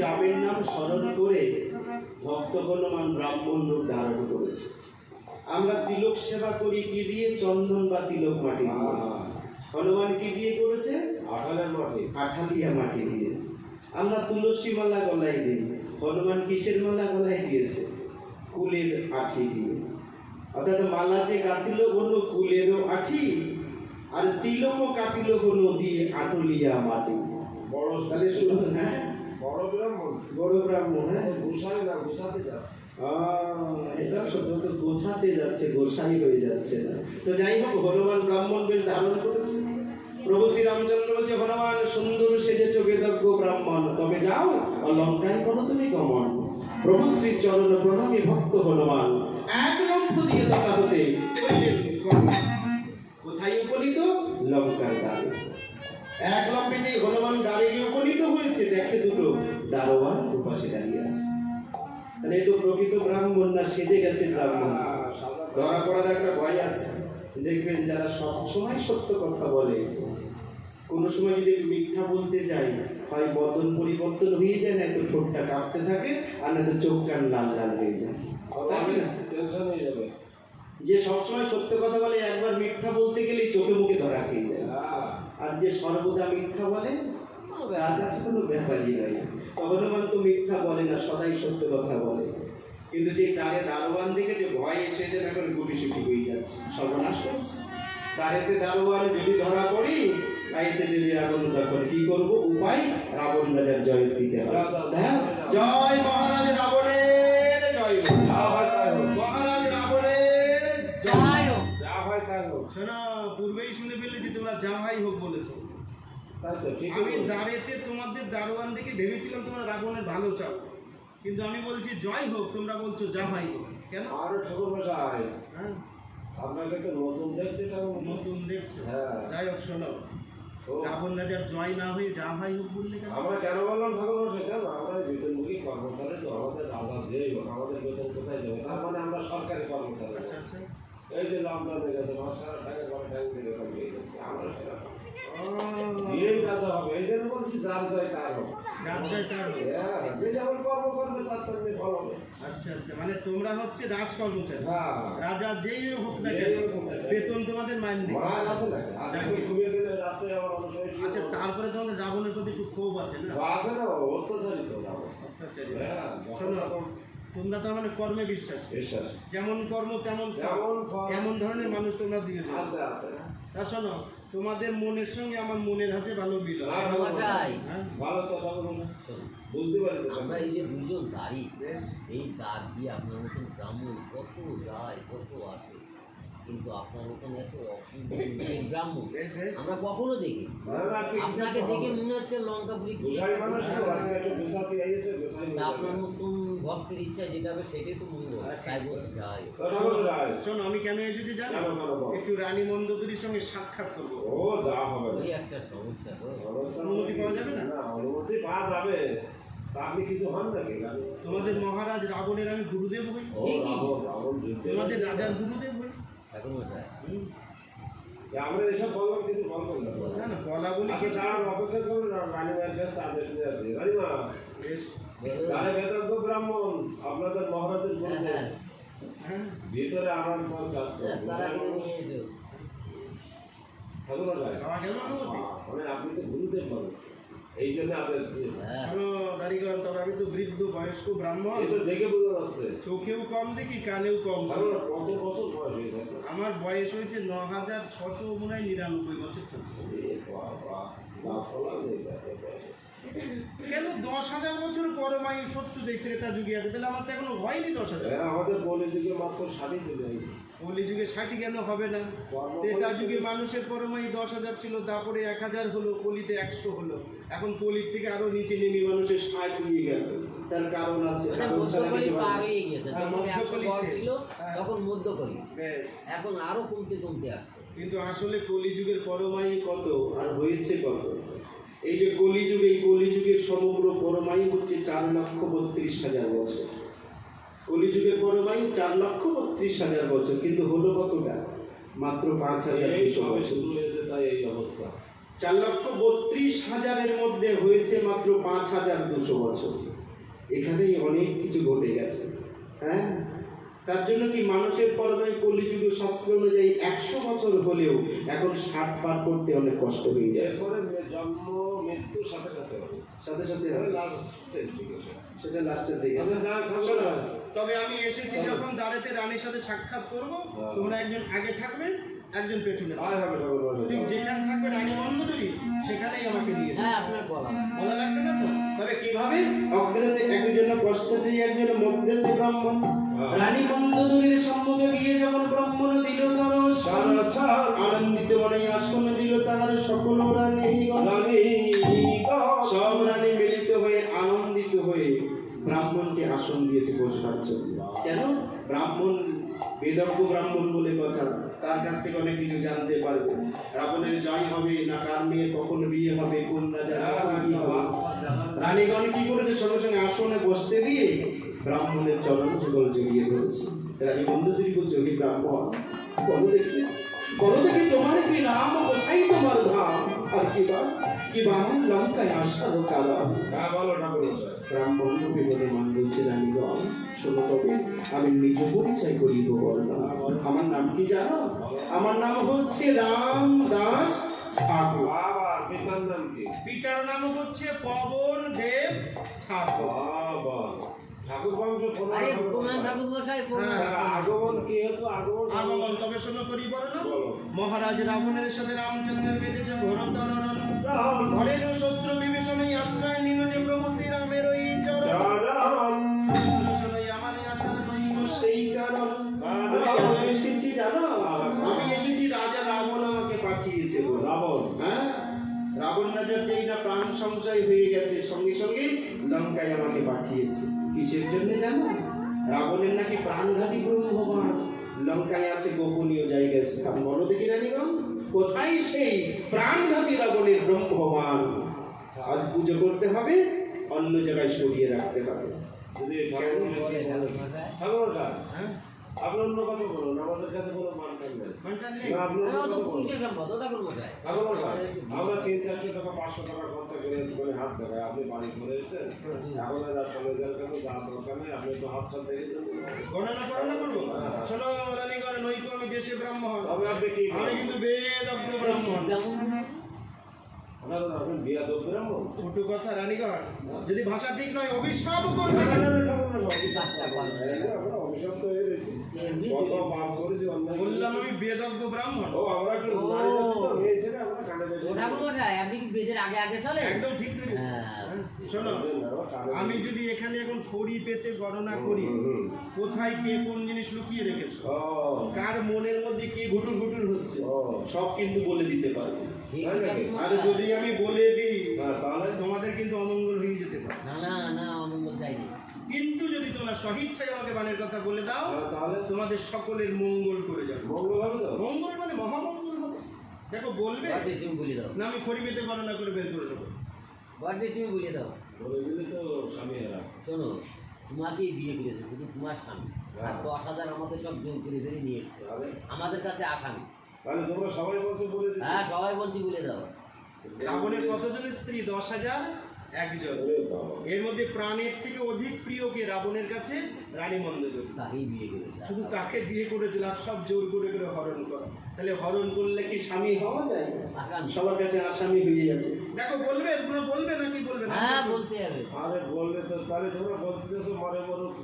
রামের নাম স্মরণ করে ভক্ত হনুমান ব্রাহ্মণ রূপ ধারণ করেছে। আমরা তিলক সেবা করি কি দিয়ে? চন্দন বা তিলক মাটি দিয়ে। হনুমান কি দিয়ে করেছে? আঠালিয়া মাটি দিয়ে। আমরা তুলসী মালা গলায় দিই, হনুমান কিসের মালা গলায় দিয়েছে? কুলের আঠি দিয়ে। অর্থাৎ মালা যে গাঁথিল হলো কুলেরও আঠি, আর তিলকও কাটিল হলো দিয়ে আটলিয়া মাটি। বড় তাহলে শুনুন, হ্যাঁ বড় ব্রাহ্মণ, হ্যাঁ এটা সত্য, তো গোছাতে যাচ্ছে, গোসাই হয়ে যাচ্ছে না। তো যাই হোক, হনুমান ব্রাহ্মণ বেশ ধারণ করেছে। প্রভু শ্রীরামচন্দ্র বলছে, হনুমান সুন্দর সেজে চোখে দগ্গ ব্রাহ্মণ, তবে যাও লঙ্কায় করো তুমি গমন। প্রভু শ্রী চরণ প্রণামী ভক্ত হনুমান, এক লম্ফ দিয়ে তথা হতে কোথায় উপনীত? লঙ্কার দ্বারে। এক লম্ফে যে হনুমান দ্বারে গিয়ে উপনীত হয়েছে, দেখে দুটো দারোয়ান উপাসে দাঁড়িয়ে আছে। তাহলে এই তো প্রকৃত ব্রাহ্মণ না সেজে গেছে ব্রাহ্মণ। ধরা পড়ার একটা ভয় আছে। দেখবেন যারা সব সময় সত্য কথা বলে, কোনো সময় যদি মিথ্যা বলতে চাই, হয় বদন পরিবর্তন হয়ে যায়, না তো ঠোঁটটা কাঁপতে থাকে, আর না তো চোখ কান লাল লাল হয়ে যায়। যে সবসময় সত্য কথা বলে, একবার মিথ্যা বলতে গেলেই চোখে মুখে ধরা খেয়ে যায়। আর যে সর্বদা মিথ্যা বলে, তার কাছে কোনো ব্যাপারই নয়। হনুমান তো মিথ্যা বলে না, সদাই সত্য কথা বলে। কিন্তু যে তারে দারোয়ান দেখে যে ভয় এসে যে এখন গুটি সুটি হয়ে যাচ্ছে, সর্বনাশ করছে। তারেতে দারোয়ান যদি ধরা পড়ি, গাইতে দেবে আগুন, তখন কি করবো? উপায় রাবণ রাজার জয় দিতে হবে। জয় মহারাজ রাবণের জয়, মহারাজ রাবণের জয়। শোনো, পূর্বেই শুনে ফেললে যে তোমরা যা ভাই হোক বলেছো। আমি দাঁড়েতে তোমাদের দারোয়ান দেখে ভেবেছিলাম তোমরা রাবণের ভালো চাও, কিন্তু আমি বলছি জয় হোক, তোমরা বলছো যা ভাই হোক। কেন? আরো ছোট মশাই, আপনাকে তো নতুন দেখছে, নতুন দেখছো। যাই হোক, শোনো, রাবণ রাজার জয় না হয়ে যা ভাই হোক বললে কেন? আমরা কেন বললাম ঠাকুর মশাই? কেন? আমরা বেতনভোগী কর্মচারী, তো আমাদের রাজা যেই হোক, আমাদের বেতন কোথায় যাবে? তার মানে আমরা সরকারি কর্মচারী। আচ্ছা আচ্ছা, এই যে লকডাউন হয়ে গেছে, মাস সারা টাকা করে টাকা দিয়ে বেতন পেয়ে যাচ্ছে, আমরা সেটা দিয়েই কাজ হবে। এই জন্য বলছি যার জয় তার হোক, যার জয় তার হোক। যে যেমন কর্ম করবে তার সঙ্গে ফল হবে। আচ্ছা আচ্ছা, মানে তোমরা হচ্ছে রাজ কর্মচারী, হ্যাঁ, রাজা যেই হোক না কেন, বেতন তোমাদের মাইনে। আচ্ছা, তারপরে তোমাদের রাবণের প্রতি একটু ক্ষোভ আছে না? আছে না, অত্যাচারিত। শোনো, তোমরা তার মানে কর্মে বিশ্বাস, যেমন কর্ম তেমন এমন ধরনের মানুষ তোমরা দিয়েছো। তা শোনো, তোমাদের মনের সঙ্গে আমার মনের হাতে ভালো মিল। ভালো কথা বুঝতে পারি। আমরা এই যে দুজন দাঁড়ি, এই দাঁড় দিয়ে আপনার মতন ব্রাহ্মণ কত যায়, কত আসে, কিন্তু আপনার মতন এত ব্রাহ্মণ আমরা কখনো দেখি। আপনাকে দেখে মনে হচ্ছে লঙ্কাপুরি। আপনার মতন ভক্তের ইচ্ছা যেটা হবে সেটাই তো মনে হয়, তাই বলতে চাই। শোনো, আমি কেন এসেছি জানো? একটু রানী মন্দোদরীর সঙ্গে সাক্ষাৎ করবো। ও যা হবে, ওই একটা সমস্যা। তো অনুমতি পাওয়া যাবে না? অনুমতি পাওয়া যাবে, তা আপনি কিছু হন নাকি? তোমাদের মহারাজ রাবণের আমি গুরুদেব হই, তোমাদের রাজার গুরুদেব হই। এখনো যায় আমরা এসব বললাম, কিছু বলবো না না, বলা বলি অপেক্ষা করুন। রানীমার কাছে আদেশ নিয়ে আসি। রানীমা, তাহলে বেতজ্ঞ ব্রাহ্মণ আপনাদের মহারাজের ভিতরে আমার তারা কিন্তু নিয়ে এসো। ঠাকুর যায় খাওয়া গেল অনুমতি? মানে আপনি তো গুরুদেব মানুষ, এই জন্য আদেশ দিয়েছে। হ্যাঁ কেন দাড়িগণ? তবে আমি তো বৃদ্ধ বয়স্ক ব্রাহ্মণ, এই তো দেখে বোঝা যাচ্ছে। চোখেও কম দেখি, কানেও কম শুনি। ঠাকুর কত বছর বয়স হয়ে গেছে? আমার বয়স হয়েছে 9699 বছর চলছে। এ বাবা, গাছ ফলা নেই তাতে বয়স। কেন 10,000 বছর পরমায়ু সত্য দেখতে তা যুগে আছে, তাহলে আমার তো এখনো হয়নি 10,000। হ্যাঁ, আমাদের বলে যুগে মাত্র 60 চলে গেছে। কলি যুগে 60 কেন হবে না? ত্রেতা যুগে মানুষের পরমায়ু 10,000 ছিল, তারপরে 1000 হলো, কলিতে 100 হলো, এখন কলির থেকে আরো নিচে নেমে মানুষের 60 হয়ে গেল। তার কারণ আছে, মানে কারণ ছাড়া মধ্যকলি কিছু পার হয় না। হয়ে গেছে, হ্যাঁ, যখন 100 মধ্যকলি গড় শেষ। ছিল হ্যাঁ, তখন মধ্যকলি, বেশ। এখন আরো কমতে কমতে আসছে। কিন্তু আসলে কলিযুগের পরমায়ু কত আর হয়েছে কত? এই যে কলিযুগ, এই কলিযুগের সমগ্র পরমায়ু হচ্ছে 4,32,000 বছর। কলিযুগের পরমায়ু 4,32,000 বছর, কিন্তু হলো কতটা? মাত্র এই 5,000 সবে বছর। শুরু হয়েছে, তাই এই অবস্থা। 4,32,000-এর মধ্যে হয়েছে মাত্র 5,200 বছর। এখানেই অনেক কিছু ঘটে গেছে। হ্যাঁ, তার জন্য কি মানুষের পরমায়ু কলিযুগ শাস্ত্র অনুযায়ী 100 বছর হলেও এখন 60 পার করতে অনেক কষ্ট হয়ে যায়। এরপরে জন্ম মৃত্যুর সাথে সাথে হবে। সাথে সাথে এবারে লাস্টের দিকে সে। সেটা লাস্টের দিকে। আচ্ছা, যাক, ঠাকুর শোনো, হয়। তবে আমি এসেছি যখন দাঁড়াতে রানীর সাথে সাক্ষাৎ করব, হ্যাঁ। তোমরা একজন আগে থাকবেন, একজন পেছনে থাকবে। আয় হবে ঠাকুর বাড়ি। ঠিক যেখানে থাকবে রানী মন্দোদরী, সেখানেই আমাকে নিয়ে যাবে। হ্যাঁ আপনার বলা বলা লাগবে না তো? তবে কিভাবে? অগ্রতে একজন, পশ্চাতে একজন, মধ্যতে ব্রাহ্মণ। হ্যাঁ। রানী মন্দোদরীর সম্মুখে গিয়ে যখন ব্রাহ্মণ দিল তার সারাসার আনন্দিত মনে আসন দিল তাহার সকল রানীগণ। রানীগণ। সব রানী মিলিত হয়ে আনন্দিত হয়ে ব্রাহ্মণকে আসন দিয়েছে বসবার জন্য। কেন? ব্রাহ্মণ বেদজ্ঞ ব্রাহ্মণ বলে কথা, তার কাছ থেকে অনেক কিছু জানতে পারবে। রাবণের জয় হবে না, কার মেয়ে কখন বিয়ে হবে, কোন রাজার কখন কি হবে। রানীগণ কি করেছে? সঙ্গে সঙ্গে আসনে বসতে দিয়ে ব্রাহ্মণের চরণ যুগল জড়িয়ে ধরেছে। রানী মন্দোদরী বলছে, হে ব্রাহ্মণ, বলো দেখি, বলো দেখি তোমার কি নাম, কোথায় তোমার ধাম, আর কি বা আমার লঙ্কায় আসার কারণ। হ্যাঁ, বলো ঠাকুর মশাই। ব্রাহ্মণ রূপে বলে মান বলছে, রানীগণ শোনো, তবে আমি নিজ পরিচয় করিব বললাম। আমার নাম কি জানো? আমার নাম হচ্ছে রামদাস ঠাকুর। বাবা, পিতার নাম কি? পিতার নাম হচ্ছে পবন দেব ঠাকুর। বাবা, ঠাকুর বংশ আরে প্রণাম ঠাকুর মশাই, প্রণাম। আগমন কি হতো? আগমন তবে শোনো করি বলো না। বলো। মহারাজ রাবণের সাথে রামচন্দ্রের বেঁধেছে ঘোরতর রণ। রাম ঘরের শত্রু বিভীষণেই আশ্রয় নিল যে প্রভু শ্রীরামের ওই চরণ। রাম বিভীষণই আমারই আশার নইব সেই কারণ। আমি কেন এসেছি জানো? আমি এসেছি রাজা রাবণ আমাকে পাঠিয়েছে বলে। রাবণ। হ্যাঁ, রাবণ রাজার যেই না প্রাণ সংশয় হয়ে গেছে, সঙ্গে সঙ্গে লঙ্কায় আমাকে পাঠিয়েছে। কিসের জন্য জানো? রাবণের নাকি প্রাণঘাতী ব্রহ্মবাণ লঙ্কায় আছে গোপনীয় জায়গায় স্থান। বলো দেখি রানীগণ, কোথায় সেই প্রাণঘাতী রাবণের ব্রহ্মবাণ? আজ পুজো করতে হবে, অন্য জায়গায় সরিয়ে রাখতে হবে। যদি ঠাকুর বলে ঠাকুর মশাই। ঠাকুর মশাই, হ্যাঁ, আপনি অন্য কথা বলুন, আমাদের কাছে কোনো মানকান নেই। ঘন্টা নেই। না, আপনি আরে অন্য ও তো কথা বলুন। পুলিশের সম্পদ, ও ঠাকুর মশাই। ঠাকুর মশাই, আমরা 300-400 টাকা 500 টাকা খরচা করে হাত দেখাই, আপনি বাড়ি করে এসেছেন, এখন আর আসলে যার কাছে যা দরকার নেই, আপনি একটু হাত সাথ দেখে দেন। গণনা করো করবো। শোনো রানীগণ, নইতো আমি দেশে ব্রাহ্মণ, তবে আপনি কি আমি কিন্তু বেদজ্ঞ ব্রাহ্মণ। আপনার আপনি বিয়া দোষ ব্রাহ্মণ? কটু কথা রানীগণ, যদি ভাষা ঠিক নয় অভিশাপ করবে। কাজটা করবে। আমরা অভিশপ্ত হয়ে রয়েছি। এমনি কত পাপ করেছি, অন্যায় করেছি। বললাম আমি বেদজ্ঞ ব্রাহ্মণ। ও, আমরা একটু ও। নারী জাতি তো, মেয়ে ছেলে, আমরা কানে বেশি। ও ঠাকুর মশাই, আপনি কি বেদের আগে আগে চলে? একদম ঠিক ধরেছ। হ্যাঁ। শোনো, আমি যদি এখানে এখন খড়ি পেতে গণনা করি, কোথায় কে কোন জিনিস লুকিয়ে রেখেছো, ও, কার মনের মধ্যে কি ঘুটুর ঘুটুর হচ্ছে, ও। সব কিন্তু বলে দিতে পারবো। ঠিক ঠাকুর আর মশাই। যদি আমি বলে দিই, হ্যাঁ, তাহলে তোমাদের কিন্তু অমঙ্গল হয়ে যেতে পারে। না না না, অমঙ্গল চাইনি। কিন্তু যদি তোমরা স্বইচ্ছায় আমাকে বানের কথা বলে দাও, হ্যাঁ, তাহলে তোমাদের সকলের মঙ্গল করে যাবে। মঙ্গল হবে তো? মঙ্গল মানে মহামঙ্গল হবে। দেখো বলবে বাড়ি তুমি বলে দাও, না, আমি খড়ি পেতে গণনা করে বের করে নেবো। বাড়ি তুমি বলে দাও। বলে দিলে তো স্বামী এরা। শোনো, তোমাকেই বিয়ে করেছে, শুধু তোমার স্বামী। আর 10,000 আমাদের সব জোর করে ধরে নিয়ে এসছে, তাহলে আমাদের কাছে আসামি। তাহলে তোমরা সবাই বলছো বলে দিলে। হ্যাঁ সবাই বলছি বলে দাও। রাবণের কতজন স্ত্রী? 10,000। একজন। ওরে বাবা। এর মধ্যে প্রাণের থেকে অধিক প্রিয় কে রাবণের কাছে? রানী মন্দোদরী। তাকেই বিয়ে করেছে। শুধু তাকে বিয়ে করেছিল আর সব জোর করে করে হরণ করা। তাহলে হরণ করলে কি স্বামী হওয়া যায়? আসামি। সবার কাছে আসামি হয়ে যাচ্ছে। দেখো বলবে, তোমরা বলবে নাকি বলবে না? হ্যাঁ বলতে হবে। আরে বললে তো তাহলে তোমরা বলতেছো মরে মরুক,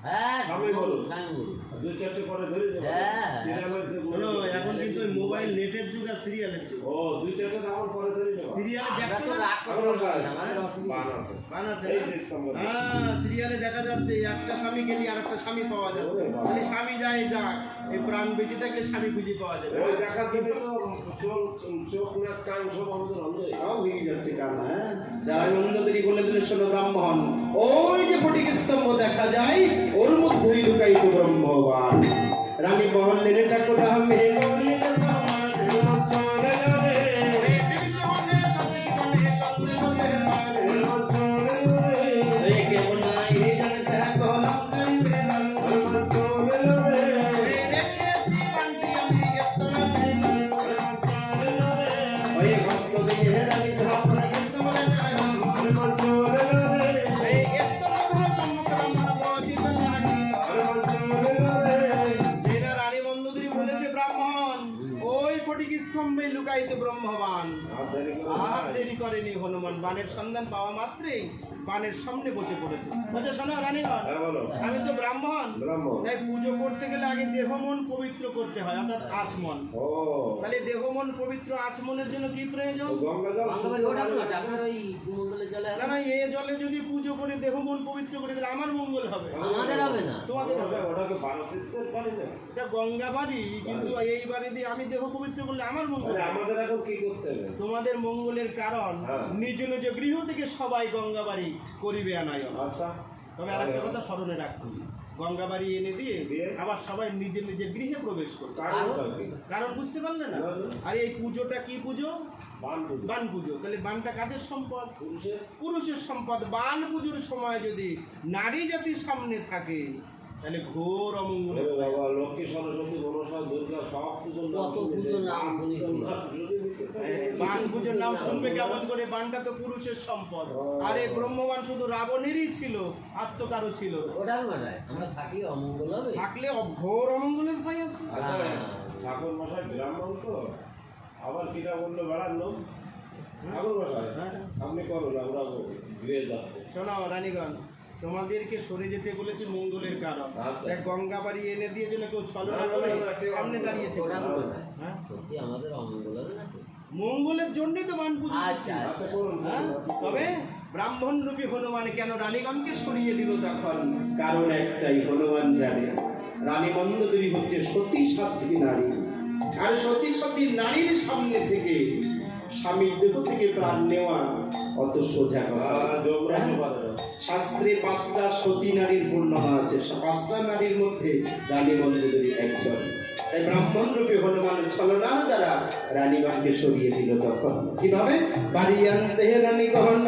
হ্যাঁ স্বামী বলুন। স্বামী বলুন। দুই চারটে পরে ধরে দেবো। হ্যাঁ। সিরিয়ালের যে শোনো, এখন কিন্তু ওই মোবাইল নেটের যুগ আর সিরিয়ালের যুগ। ও দুই চারটে আমার পরে ধরে দেবো। সিরিয়ালে আমরা দেখছো তো না? রাগ করতে পারি না, আমাদের অসুবিধা বান নেই। আছে। বান আছে এই না? যে স্তম্ভ। হ্যাঁ, সিরিয়ালে দেখা যাচ্ছে একটা স্বামী গেলে আর একটা স্বামী পাওয়া যাচ্ছে। ওরে বাবা। তাহলে স্বামী যায় যাক, এই প্রাণ বেঁচে থাকলে স্বামী খুঁজে পাওয়া যাবে। ওই দেখার জন্য তো চোখ নাক কান সব আমাদের অন্ধ হয়ে গেছে। তাও হয়ে যাচ্ছে কারণ, হ্যাঁ, যারা মন্দোদরী বলে দিলে শোনো ব্রাহ্মণ, ওই যে ফটিক স্তম্ভ দেখা যায় ওর মধ্যেই লুকায়িত ব্রহ্মবান। রানী মহল্লের এটা করে আমি রানী মন্দোদরী বলেছে ব্রাহ্মণ, ওই ফটিক স্তম্ভে লুকায়িত ব্রহ্মবান। আর দেরি করেনি হনুমান, বানের সন্ধান পাওয়া মাত্রেই বানের সামনে বসে পড়েছে। বলছে শোনো রানীগণ, হ্যাঁ বলো। আমি তো ব্রাহ্মণ, ব্রাহ্মণ। তাই পুজো করতে গেলে আগে দেহ মন পবিত্র করতে হয়, অর্থাৎ আচমন। ও তাহলে দেহ মন পবিত্র আচমনের জন্য কি প্রয়োজন? গঙ্গা জল বাংলাবাড়ি ওটা না, আপনার ওই কুমন্ডলে চলে না না, এ জলে যদি পুজো করে দেহ মন পবিত্র করে দিলে আমার মঙ্গল হবে, আমাদের হবে না। তোমাদের হবে। ওটাকে ভারতে পারি না। এটা গঙ্গা বাড়ি, কিন্তু এই বাড়ি দিয়ে আমি দেহ পবিত্র করলে আমার মঙ্গল তাহলে হবে। আমাদের এখন কি করতে হবে? তোমাদের মঙ্গলের কারণ হ্যাঁ। নিজ নিজ গৃহ থেকে সবাই গঙ্গা বাড়ি করিবে আনায়ন। আচ্ছা তবে আর একটা কথা স্মরণে রাখতে হবে, গঙ্গা বাড়ি এনে দিয়ে দিয়ে? আবার সবাই নিজের নিজের গৃহে প্রবেশ করবে। কারণটা কি? কারণ বুঝতে পারলে না? না, না। আর এই পুজোটা কি পুজো? বান পুজো। বান পুজো। তাহলে বানটা কাদের সম্পদ? পুরুষের? পুরুষের সম্পদ। বান পুজোর সময় যদি নারী জাতির সামনে থাকে তাহলে ঘোর অমঙ্গল। ওরে বাবা, লক্ষ্মী, সরস্বতী, মনসা, দুর্গা সব পুজোর নাম কত শুনেছি। পুজোর নাম শুনেছি। বান পুজোর নাম শুনবে কেমন করে? বানটা তো পুরুষের সম্পদ। আর এই ব্রহ্মবান শুধু রাবণেরই ছিল, আর তো কারো ছিল না। ওটার মানে আমরা থাকি অমঙ্গল হবে। থাকলে ঘোর অমঙ্গলের ভয় আছে। আচ্ছা, ঠাকুর মশাই ব্রাহ্মণ তো, আবার কিটা বললো বেড়ার লোক। ঠাকুর মশাই আপনি করুন, আমরা গৃহে যাচ্ছি। শোনো রানীগণ, তোমাদেরকে সরে যেতে বলেছে মঙ্গলের কারণ। আচ্ছা। দেখ, গঙ্গা বাড়ি এনে দিয়ে যেন কেউ ছলনা করে সামনে দাঁড়িয়ে থেকে। ওটা বলবে না। হ্যাঁ? সত্যি আমাদের অমঙ্গল হবে না তো? মঙ্গলের জন্যই তো বান পুজো করছি। আচ্ছা আচ্ছা করুন, হ্যাঁ? তবে ব্রাহ্মণ রূপী হনুমান কেন রানীগণকে সরিয়ে দিল তখন? কারণ একটাই, হনুমান জানে রানী মন্দোদরী হচ্ছে সতী সাধ্বী নারী। আর সতী সাধ্বী নারীর সামনে থেকে স্বামীর দেহ থেকে প্রাণ নেওয়া অত সোজা কথা না। যোগরাজ পারে না। শাস্ত্রে 5টা সতী নারীর বর্ণনা আছে, 5টা নারীর মধ্যে রানী মন্দোদরী একজন। তাই ব্রাহ্মণ রূপে হনুমান ছলনার দ্বারা রানীগণকে সরিয়ে দিল তখন। কিভাবে? বাড়ি আনতে রানী গহন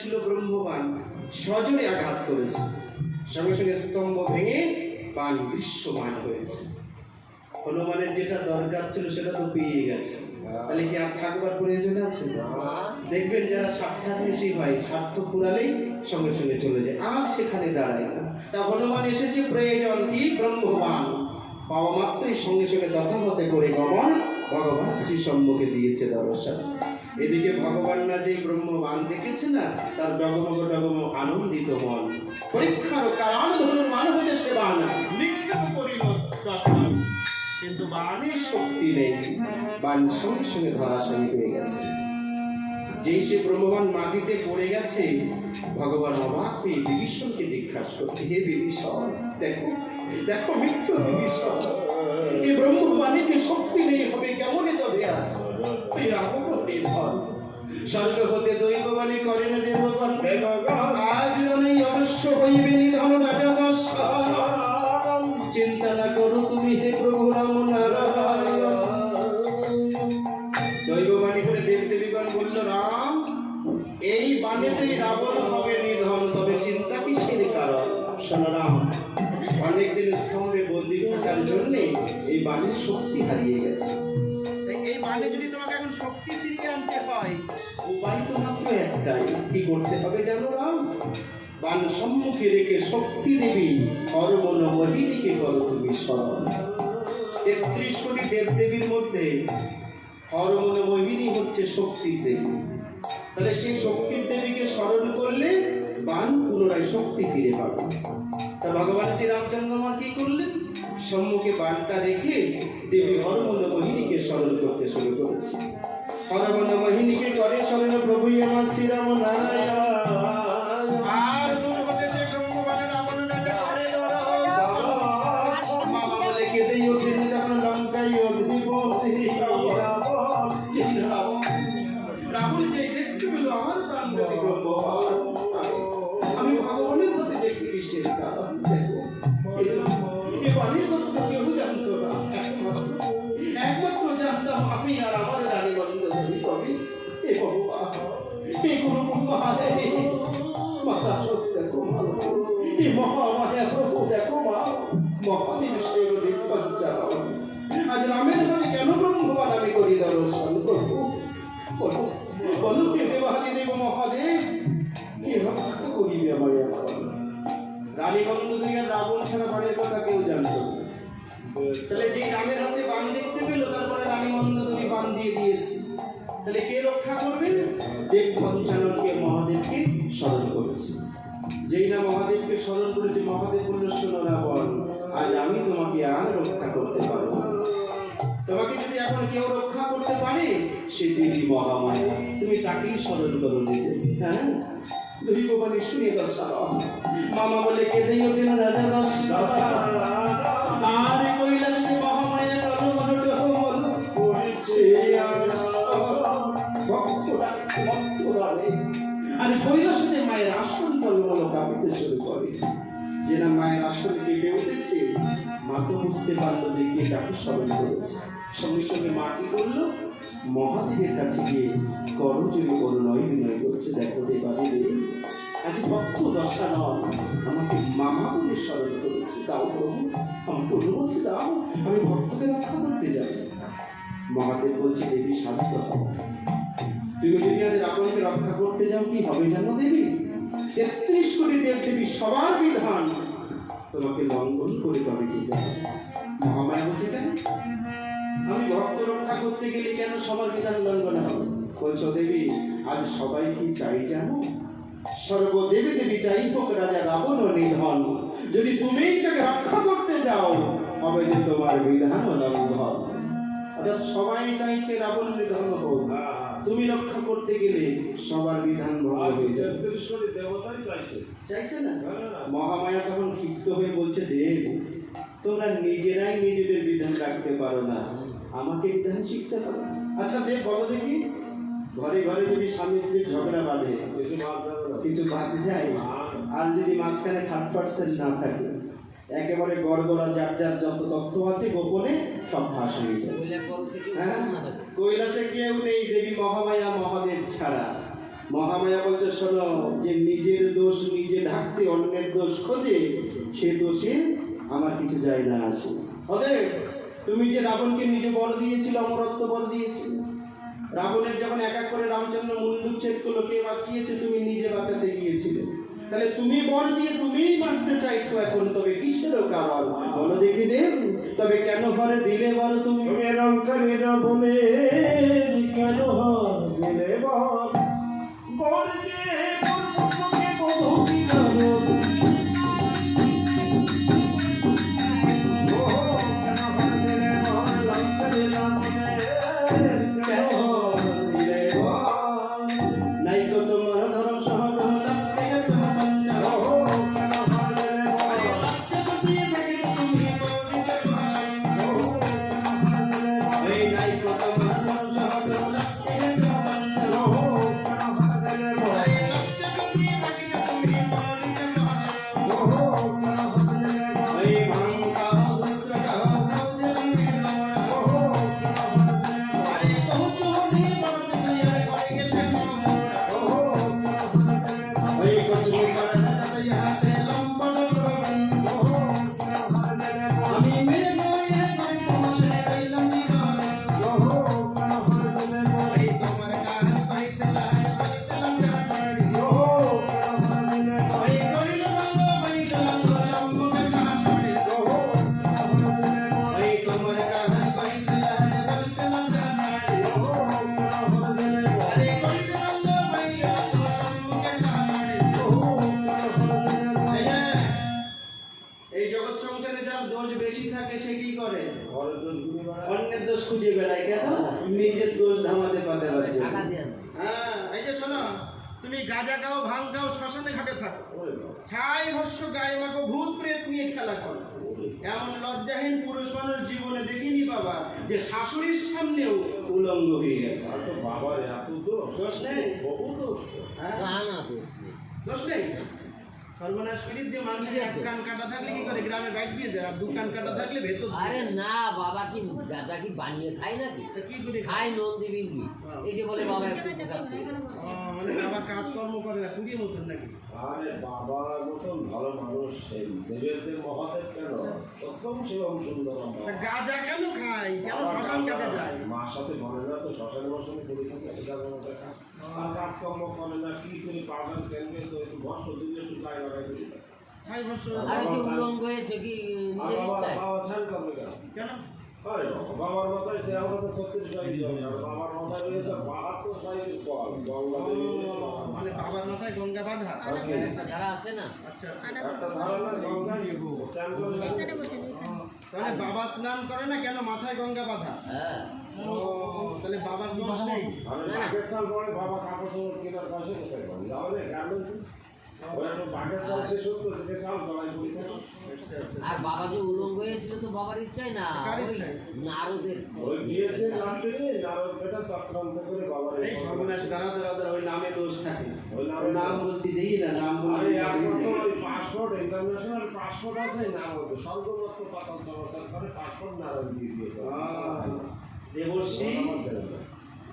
ছিল ব্রহ্মবান, সজোরে আঘাত করেছে, সঙ্গে সঙ্গে স্তম্ভ ভেঙে বান দৃশ্যমান হয়েছে। হনুমানের যেটা দরকার ছিল সেটা তো পেয়ে গেছে, তাহলে কি আর থাকবার প্রয়োজন আছে? দেখবেন যারা স্বার্থান্বেষী হয়, স্বার্থ পুরালেই সঙ্গে সঙ্গে চলে যায়, আর সেখানে দাঁড়ায় না। তা হনুমান এসেছে প্রয়োজন কি? ব্রহ্মবান। পাওয়া মাত্রই সঙ্গে সঙ্গে তথামতে করে গমন ভগবান শ্রী সম্মুখে দিয়েছে দর্শন। এদিকে ভগবান না যে ব্রহ্মবান দেখেছে না, তার জগমগ জগমগ আনন্দিত মন। পরীক্ষার কারণ ধনুর মান হচ্ছে সে বান, নিক্ষেপ করিল তখন, কিন্তু বাণের শক্তি নেই, বাণ সঙ্গে সঙ্গে ধরাশায়ী হয়ে গেছে। যেই সে ব্রহ্মবান মাটিতে পড়ে গেছে, ভগবান অবাক পেয়ে বিভীষণকে জিজ্ঞাসা করছে, হে বিভীষণ, দেখো দেখো মৃত্যু বিভীষণ, এই ব্রহ্মবাণীতে শক্তি নেই, হবে কেমন তবে আজ এই রামকটে ধর স্বর্গ হতে দৈববাণী করেন দেবগণ, আজ নেই অবশ্য হইবে নিধন রাজা দশরথ। চিন্তা না করো তুমি হে প্রভু রাম নারায়ণ। দৈববাণী করে দেবদেবীগণ বলল, রাম এই বাণীতেই রাবণ হবে নিধন, তবে চিন্তা কিসের কারণ? শোনো রাম, অনেকদিন স্তম্ভে বন্দী থাকার জন্য এই বাণীর শক্তি হারিয়ে গেছে। তাই এই বাণী যদি তোমাকে এখন শক্তি ফিরিয়ে আনতে হয়, উপায় তো মাত্র একটাই। কি করতে হবে জানো রাম? বাণ সম্মুখে রেখে শক্তি দেবী হরমন মোহিনীকে করো তুমি স্মরণ। ৩৩ কোটি দেবদেবীর মধ্যে হরমন মোহিনী হচ্ছে শক্তির দেবী। তাহলে সেই শক্তির দেবীকে স্মরণ করলে বাণ পুনরায় শক্তি ফিরে পাবে। তা ভগবান শ্রীরামচন্দ্র আমার কি করলেন? সম্মুখে বাণটা রেখে দেবী হরমন মোহিনীকে স্মরণ করতে শুরু করেছে। হরমন মোহিনীকে করে স্মরণ প্রভুই আমার শ্রীরাম নারায়ণ। আর দুর্গতে যে ব্রহ্মবাণের রাবণ রাজা করে মা বলে কেঁদেই ওঠেন যখন লঙ্কায় অগ্নিপতি রাবণ যেই দেখতে পেল আমার প্রাণ গতি ব্রহ্মবাণ, আমি ভগবানের প্রতি দেখি কিসের কারণ? দেখো এ বাণীর কথা তো কেউ জানতো না, একমাত্র জানতাম আমি আর আমার রানী বন্ধ ধরি। তবে এ ভগবান, এ গুরু মহাদেব মাতা সত্যি দেখো মা, এ মহামায়া প্রভু দেখো মা, মহাদেব শৈরদেব পঞ্চানন। আজ রামের কাছে কেন ব্রহ্মবান আমি করি দর্শন? প্রভু বলো বলো, কে দেবাদি দেব মহাদেব, কে রক্ষা করিবে আমায় এখন? রানী বন্ধ দুই আর রাবণ ছাড়া বাণীর কথা কেউ জানতো না। তাহলে যে রামের হাতে বাণ দেখতে পেল, তারপরে রানী বন্ধ দুই বাণ দিয়ে দিয়েছে। তাহলে কে রক্ষা করবে? দেব পঞ্চাননকে, মহাদেবকে স্মরণ করেছে। যেই না মহাদেবকে স্মরণ করেছে, মহাদেব বলল, শোনো রাবণ, আজ আমি তোমাকে আর রক্ষা করতে পারবো না। তোমাকে যদি এখন কেউ রক্ষা করতে পারে, সে দেবী মহামায়া, তুমি তাকেই স্মরণ করো নিজে। হ্যাঁ, দৈববাণী শুনে দশরথ মামা বলে কেঁদেই ওঠেন রাজা দশরথ। আর কৈলাসে মহামায়া কলমল করেছে আর কৈলাসে মায়ের আসন টলমল কাঁপিতে শুরু করে। যে না মায়ের আসন কেঁপে উঠেছে, মা তো বুঝতে পারলো যে কে তাকে স্মরণ করেছে। সঙ্গে সঙ্গে মা কি করলো? মহাদেবের কাছে গিয়ে করজোড়ে করুণায় বিনয় করছে, দেখো দেবাদেবী, আজ ভক্ত দশানন আমাকে মামা বলে স্মরণ করেছে, দাও প্রভু আমাকে অনুমতি দাও, আমি ভক্তকে রক্ষা করতে যাই। মহাদেব বলছে, দেবী শান্ত হও, তুমি যদি আজ রাবণকে রক্ষা করতে যাও, কি হবে জানো দেবী? ৩৩ কোটি দেবদেবী সবার বিধান তোমাকে লঙ্ঘন করে তবে যেতে হবে। মহামায়া বলছে, কেন আমি ভক্ত রক্ষা করতে গেলে কেন সবার বিধান লঙ্ঘন হবে? বলছো দেবী, আজ সবাই কি চাই জানো? সর্বদেবী দেবী চাই হোক রাজা রাবণ নিধন। যদি তুমি তাকে রক্ষা করতে যাও, হবে যে তোমার বিধান লঙ্ঘন। অর্থাৎ সবাই চাইছে রাবণ নিধন হোক, তুমি রক্ষা করতে গেলে সবার বিধান ভঙ্গ হয়ে যাবে। দেবতাই চাইছে না? মহামায়া তখন ক্ষিপ্ত হয়ে বলছে, দেব তোমরা নিজেরাই নিজেদের বিধান রাখতে পারো না, আমাকে বিধান শিখতে হবে। আচ্ছা দেব বলো দেখি, ঘরে ঘরে যদি স্বামী স্ত্রীর ঝগড়া বাঁধে, কিছু বাদ যায়, আর যদি মাঝখানে 30% না থাকে, একেবারে গড়গড়া যার যার যত তথ্য আছে গোপনে সব ফাঁস হয়ে যায়। হ্যাঁ, কৈলাসে কেউ নেই দেবী মহামায়া মহাদেব ছাড়া। মহামায়া বলছে, শোনো, যে নিজের দোষ নিজে ঢাকতে অন্যের দোষ খোঁজে, সে দোষে আমার কিছু যায় না আসে। অতএব তুমি যে রাবণকে নিজে বর দিয়েছিল, অমরত্ব বর দিয়েছিল, রাবণের যখন এক এক করে রামচন্দ্র মুন্ডুচ্ছেদ করলো, কে বাঁচিয়েছে? তুমি নিজে বাঁচাতে গিয়েছিলে। তাহলে তুমি বর দিয়ে তুমিই মারতে চাইছো এখন, তবে কিসের কারণ বলো দেখি দেব, তবে কেন ঘরে দিলে বলো তুমি? তুমি লঙ্কার বলে কেন দিলে বল, বল যে তোকে বধূ কি করো? ও কেন দিলে বল, লঙ্কার বলে কেন দিলে বল? নাই তো তোমার ধরম সহজ লাগছে তোমার পঞ্চা, ও কেন দিলে বল, লাগছে তো দিয়ে থাকে তুমি বলিতে পারো। ও কেন দিলে বল, এই নাই তো তোমার ধরম সহজ লাগছে তোমার পঞ্চা, ও কেন দিলে বল, এই লাগছে তো দিয়ে থাকে তুমি বলিতে পারো। ও কেন দিলে বল, এই ভাঙ্গা দুত্র গাও গাও তুমি লোড়া, ও কেন দিলে বল, আরে বহুত হনি বলতে তুই করে গেছে মোরা। ও কেন দিলে বল, ওই কচু কাটা তাই হাতে লম্বা করবেন, ও কেন দিলে বল, আমি মেয়ে বয়ে কই পৌঁছে রইলাম জীবনে। ও কেন দিলে বল, এই তোমার কান পাইতে লাই পাইতে লঙ্কা ছাড়ি, ও কেন দিলে বল, ওই কইল বঙ্গ বাইল সম্মুখে কান ছাড়ি, ও কেন দিলে বল, ওই তোমার কান পাইতে লাই পাইতে লঙ্কা ছাড়ি, ও কেন দিলে বল, আরে কইল বঙ্গ বাইল সম্মুখে কান ছাড়ি। ও কেন দিলে বল, এই যে, এই জগৎ সংসারে যার দোষ বেশি থাকে সে কি করে? ঘরে তো ঘুরে বেড়ায়। অন্যের দোষ খুঁজে বেড়ায়, কেন? নিজের দোষ ধামাতে পাতে পারছে টাকা দিয়ে না। হ্যাঁ, এই যে শোনো, তুমি গাঁজা খাও, ভাঙ খাও, শ্মশানে ঘাটে থাকো, ওরে বাবা, ছাই ভস্য গায়ে মাখো, ভূত প্রেত নিয়ে খেলা করো। ওরে এমন লজ্জাহীন পুরুষ মানুষ জীবনে দেখিনি বাবা, যে শাশুড়ির সামনেও উলঙ্গ হয়ে গেছে। আর তো বাবার এত দোষ, দোষ নেই? বহু দোষ। হ্যাঁ, না না দোষ নেই। দোষ নেই? সর্বনাশ করিস যে মানুষের এক কান কাটা থাকলে কি করে গ্রামে বাইক দিয়ে যায়, আর দু কান কাটা থাকলে ভেতর দিয়ে আরে যায়। না বাবা, কি গাঁজা কি বানিয়ে খায় নাকি? তা কি করে খায়? খায় নন্দী বিন্দু। এই যে বলে বাবা একটু পোশাক পরে। মানে বাবা কাজকর্ম করে না, কুড়িয়ে মতন নাকি? আরে বাবার মতন ভালো মানুষ সেই দেবের মহাদেব কেন সত্যম শিবম সুন্দরম তা গাঁজা কেন খায়, কেন শ্মশান কাটে যায়? মার সাথে বলে না তো শ্মশানে বসনে পড়ে থাকে গাঁজা মতো খায়। আর কাজকর্ম করে না, কি করে পাবেন কেনবে তো একটু বস্ত্র দিলে একটু গায়ে লাগাই দিতে পারে। ছাই ভস্য আর কি উলঙ্গ হয়েছে কি আর নিজের বাবা ইচ্ছায়? বাবা স্নান করবে কেন? কেন? আরে বাবা, বাবার মাথায় সে আমাদের 36 সাইজ হবে, আর বাবার মাথায় রয়েছে 72 সাইজের কল গঙ্গা দেবী রয়েছে বাবার মানে বাবার মাথায় গঙ্গা বাঁধা। আর একটা ধারা আছে না? আচ্ছা, একটা ধারণা গঙ্গা চান করে তাহলে বাবা স্নান করে না কেন, মাথায় গঙ্গা বাঁধা? হ্যাঁ। ও, তাহলে বাবার দোষ নেই? আমি বাকেট চাল পরে বাবা কাপড় চোপড় কেনার পাশে কোথায় পাবো তাহলে গার্মেন্টস ওরা তো বাকেট চাল শেষ হতো থেকে চাল জড়াই করি থাকো। আচ্ছা, আচ্ছা। আর বাবা যে উলঙ্গ হয়েছিল তো বাবার ইচ্ছাই না, কার ওই ইচ্ছায়? নারদের। ওই বিয়ের দিন রাত্রে নারদ পেটা চক্রান্ত করে বাবার এই সর্বনাশ, দাঁড়া দাঁড়া দাঁড়া, ওই নামে দোষ থাকে। ওই নামে ওই নাম বলতে যেই না, নাম আরে এখন তো বলতে ওই পাসপোর্ট ইন্টারন্যাশনাল পাসপোর্ট আছে না ওদের স্বর্গমস্ত পাতাল সমাচার করে পাসপোর্ট নারদ দিয়ে দিয়েছে দেবর্ষি,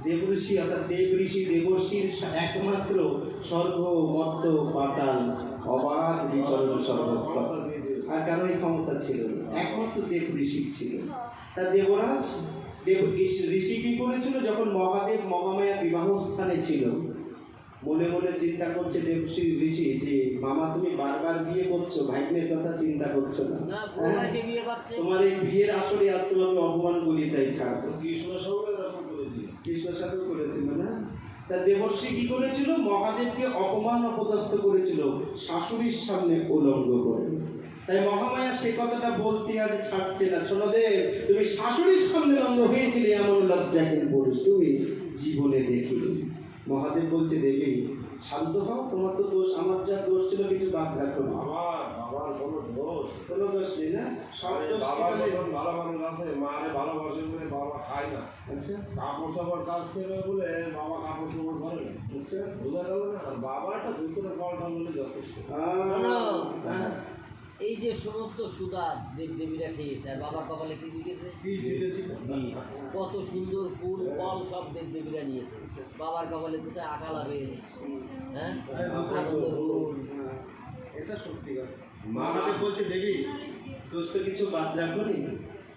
দেবঋষি অর্থাৎ দেবঋষি দেবর্ষির একমাত্র স্বর্গ মর্ত পাতাল অবাধ বিচরণ সর্বত্র। আর কারো এই ক্ষমতা ছিল না, একমাত্র দেব ঋষি ছিল। তা দেবরাজ দেব ঋষি কি করেছিল, যখন মহাদেব মহামায়া বিবাহ স্থানে ছিল, মনে মনে চিন্তা করছে দেবশ্রী ঋষি যে মামা তুমি বারবার বিয়ে করছো, ভাগ্নের কথা চিন্তা করছো না, না বউকে বিয়ে করছে। তোমার এই বিয়ের আসরে আজ তোমাকে অপমান করি, তাই ছাড়বো। কৃষ্ণ সঙ্গে এরকম করেছিল কৃষ্ণের সাথেও করেছিল না? তা দেবর্ষি কি করেছিল, মহাদেবকে অপমান অপদস্থ করেছিল শাশুড়ির সামনে উলঙ্গ করে। তাই মহামায়া সে কথাটা বলতে আর ছাড়ছে না। শোনো দেব, তুমি শাশুড়ির সামনে উলঙ্গ হয়েছিলে, এমন লজ্জাহীন পুরুষ তুমি জীবনে দেখিনি। মহাদেব বলছে দেবী শান্ত হও, তোমার তো দোষ, আমার যা দোষ ছিল কিছু বাদ রাখো না। বাবার কোনো দোষ কোনো দোষ নেই না, সব দোষ বাবার ঠিকানে। মতন ভালো মানুষ আছে, মারে ভালোবাসে বলে বাবা খায় না, আচ্ছা কাপড় চাপড় কাজ করবে বলে বাবা কাপড় চাপড় করে না, আচ্ছা বোঝা গেল না? আর বাবাটা দুপুরে কলটা বলে যথেষ্ট। শোনো, হ্যাঁ, এই যে সমস্ত সুদা দেব দেবীরা খেয়েছে, আর বাবার কপালে কি দিয়েছে? কি দিয়েছিল? বিষ। কত সুন্দর ফুল ফল সব দেব দেবীরা নিয়েছে, বাবার কপালে কোথায় আটা লাগে? হ্যাঁ, আনন্দের ফুল। হ্যাঁ, এটা সত্যি কথা। মহাদেব বলছে দেবী দোষ তো কিছু বাদ রাখোনি,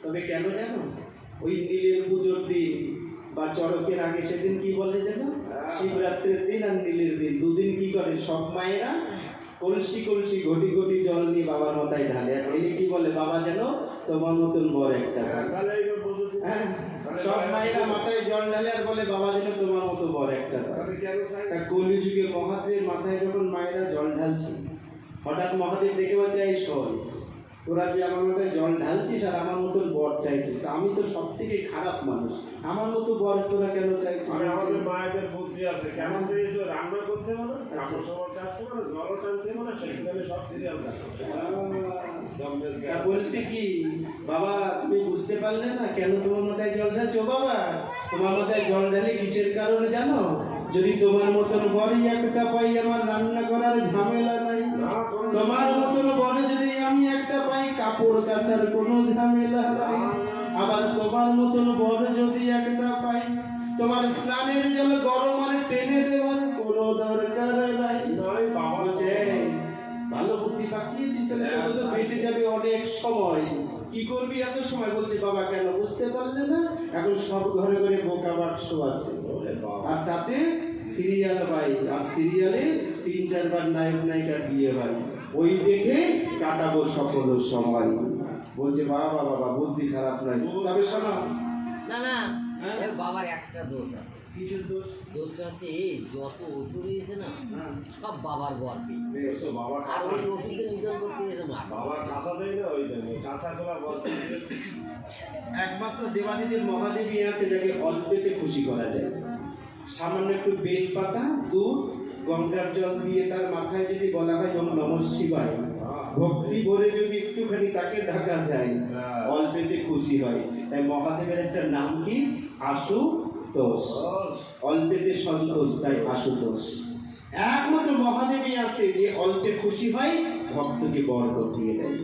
তবে কেন জানো, ওই নীলের পুজোর দিন বা চড়কের আগে সেদিন কি বলে জানো, শিবরাত্রির দিন আর নীলের দিন, দুদিন কি করে সব মায়েরা কলসি কলসি ঘটি ঘটি জল নিয়ে বাবার মাথায় ঢালে আর এনে কি বলে, বাবা যেন তোমার মতন বর একটা পায়। তাহলে এইবার বুঝেছি। হ্যাঁ, সব মায়েরা মাথায় জল ঢালে আর বলে বাবা যেন তোমার মতো বর একটা পায়। তাহলে কেন চাই? তা কলিযুগে মহাদেবের মাথায় যখন মায়েরা জল ঢালছে, হঠাৎ মহাদেব দেখে বলছে, এই শোন, তোরা যে আমার মাথায় জল ঢালছিস আর আমার মতন বর চাইছিস, তা আমি তো সব থেকে খারাপ মানুষ, আমার মতো বর তোরা কেন চাইছিস? মানে আমাদের মায়েদের বুদ্ধি আছে, কেমন চেয়েছো রান্না করতে হবে, কাপড় সবার কাজ করবে না, জলও টানতে হবে না, সেখানে সব সিরিয়াল তা বলছে কি, বাবা তুমি বুঝতে পারলে না কেন তোমার মাথায় জল ঢালছো? বাবা তোমার মাথায় জল ঢালে কিসের কারণে জানো? যদি তোমার মতন বরই একটা পাই, আমার রান্না করার ঝামেলা নাই। তোমার মতন বরে যদি আমি একটা পাই, কাপড় কাচার কোনো ঝামেলা নাই। আবার তোমার মতন বর যদি একটা পাই, তোমার স্নানের জল গরম আর টেনে দেওয়ার কোনো দরকার নাই। নয় বাবা বলছে, ভালো বুদ্ধি পাঠিয়েছিস, তাহলে তোকে তো বেঁচে যাবে অনেক সময়। কি করবি এত সময়? বলছে, বাবা কেন বুঝতে পারলে না? এখন সব ঘরে ঘরে বোকা বাক্স আছে, আর তাতে সিরিয়াল হয়, আর সিরিয়ালে 3-4 বার নায়ক নায়িকার বিয়ে হয়, ওই দেখে কাটাবো সকল সময়। বলছে, বাবা বাবা বুদ্ধি খারাপ নয়, তবে শোনো। না না, হ্যাঁ? এর বাবার একটা দোষ আছে। কিসের দোষ? দোষটা হচ্ছে এই যত ওষুধ হয়েছে না, সব বাবার বসে। এসো বাবা আর কাঁচা, ওই ওষুধকে নিধন করতে গেছে মা। বাবা কাঁচা দেয় না, ওই জন্য কাঁচা খোলা বলতে একমাত্র দেবাদিদেব মহাদেবী আছে যাকে অল্পেতে খুশি করা যায়। সামান্য একটু বেল পাতা, দুধ, গঙ্গার জল দিয়ে তার মাথায় যদি বলা হয় ওম নমঃ শিবায়, ভক্তি ভরে যদি একটুখানি তাকে ঢাকা যায়, অল্পেতে খুশি হয়। তাই মহাদেবের একটা নাম কি? আশুতোষ। অল্পেতে সন্তোষ, তাই আশুতোষ। একমাত্র মহাদেবী আছে যে অল্পে খুশি হয়, ভক্তকে বরকত দিয়ে দেয়।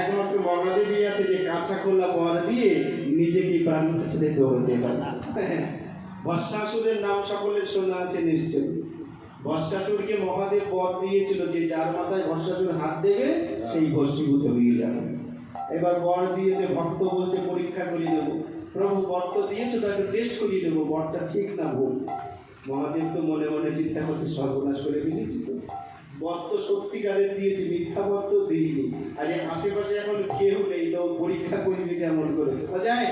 একমাত্র মহাদেবী আছে যে কাঁচা খোলা বর দিয়ে নিজেকে প্রাণ বাঁচাতে দৌড়তে পারে। বর্ষাসুরের নাম সকলের শোনা আছে নিশ্চয়। বর্ষাসুরকে মহাদেব বর দিয়েছিল যে যার মাথায় বর্ষাসুর হাত দেবে সেই ভস্মীভূত হয়ে যাবে। এবার বর দিয়েছে, ভক্ত বলছে পরীক্ষা করিয়ে দেবো। প্রভু বর তো দিয়েছো, তো একটু টেস্ট করিয়ে দেবো বরটা ঠিক না ভুল। মহাদেব তো মনে মনে চিন্তা করতে সর্বনাশ করে ফেলেছি তো, বর তো সত্যিকারের দিয়েছি, মিথ্যা বর তো দিইনি। আর এই আশেপাশে এখন কেউ নেই, তো পরীক্ষা করবি কেমন করে? যায়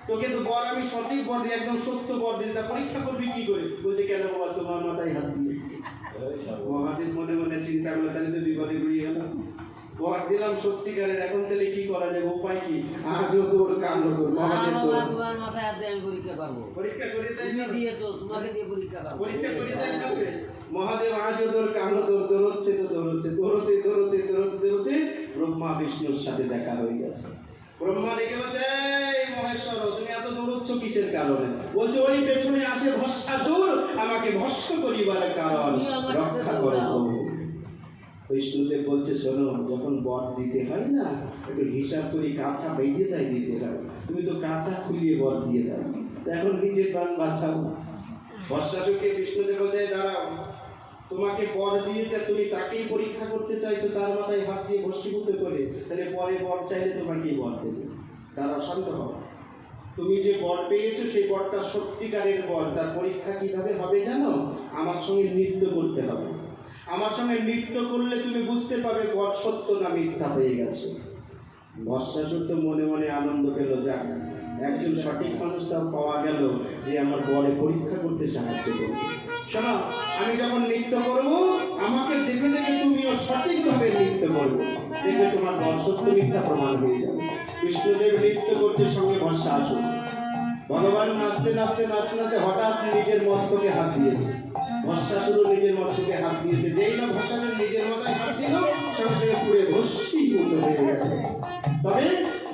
তোকে তো বর আমি সঠিক বর দিই, একদম সত্য বর দিই, তা পরীক্ষা করবি কি করে? বলছে, কেন বাবা তোমার মাথায় হাত দিয়ে? মহাদেব মনে মনে চিন্তা করলো, তাহলে তো বিপদে ঘুরিয়ে গেল। বর দিলাম সত্যিকারের, এখন তাহলে কি করা যাবে? উপায় কি? আজও তোর কালো তোর না মহাদেব বাবা, তোর তোমার মাথায় হাত দিয়ে আমি পরীক্ষা করবো। পরীক্ষা করে তাই তুমি দিয়েছো, তোমাকে দিয়ে পরীক্ষা করবো। পরীক্ষা করে তাই যাবে। মহাদেব আজও তোর কালো তোর দৌড়চ্ছে তো দৌড়চ্ছে, দৌড়তে দৌড়তে দৌড়তে দৌড়তে ব্রহ্মা বিষ্ণুর সাথে দেখা হয়ে গেছে। ব্রহ্মা ডেকে বলছে, এই মহেশ্বর তুমি এত দৌড়চ্ছ কিসের কারণে? বলছে, ওই পেছনে আসে ভস্মাসুর, আমাকে ভস্ম করিবার কারণ, রক্ষা করে প্রভু। বিষ্ণুদেব বলছে, শোনো, যখন বর দিতে হয় না, একটু হিসাব করি, কাঁচা বেঁধে তাই দিতে হয়। তুমি তো কাঁচা খুলিয়ে বর দিয়ে দাও, এখন নিজের প্রাণ বাঁচাও। ভস্মাসুরকে বিষ্ণুদেব বলছে, দাঁড়াও, তোমাকে বর দিয়েছে, তুমি তাকেই পরীক্ষা করতে চাইছো, তার মাথায় হাত দিয়ে ভস্মীভূত করে, তাহলে পরে বর চাইলে তোমাকেই বর দেবে। তারা শান্ত হও। তুমি যে বর পেয়েছো সেই বরটা সত্যিকারের বর, তার পরীক্ষা কিভাবে হবে জানো? আমার সঙ্গে নৃত্য করতে হবে। আমার সঙ্গে নৃত্য করলে তুমি বুঝতে পারবে বর সত্য না মিথ্যা হয়ে গেছে। ভস্মাসুর তো মনে মনে আনন্দ পেল, যাক একজন সঠিক মানুষটাও পাওয়া গেল যে আমার বরে পরীক্ষা করতে সাহায্য করবে। শোনো, আমি যখন নৃত্য করব, আমাকে দেখে দেখে তুমিও সঠিকভাবে নৃত্য করবে, দেখবে তোমার বর সত্য মিথ্যা প্রমাণ হয়ে যাবে। কৃষ্ণদেব নৃত্য করতে সঙ্গে ভস্মাসুর। ভগবান নাচতে নাচতে নাচতে নাচতে হঠাৎ নিজের মস্তকে হাত দিয়েছে। ভস্মাসুরও নিজের মস্তকে হাত দিয়েছে। যেই না ভস্মাসুর নিজের মাথায় হাত দিল, সঙ্গে সঙ্গে পুড়ে ভস্মীভূত হয়ে গেছে। তবে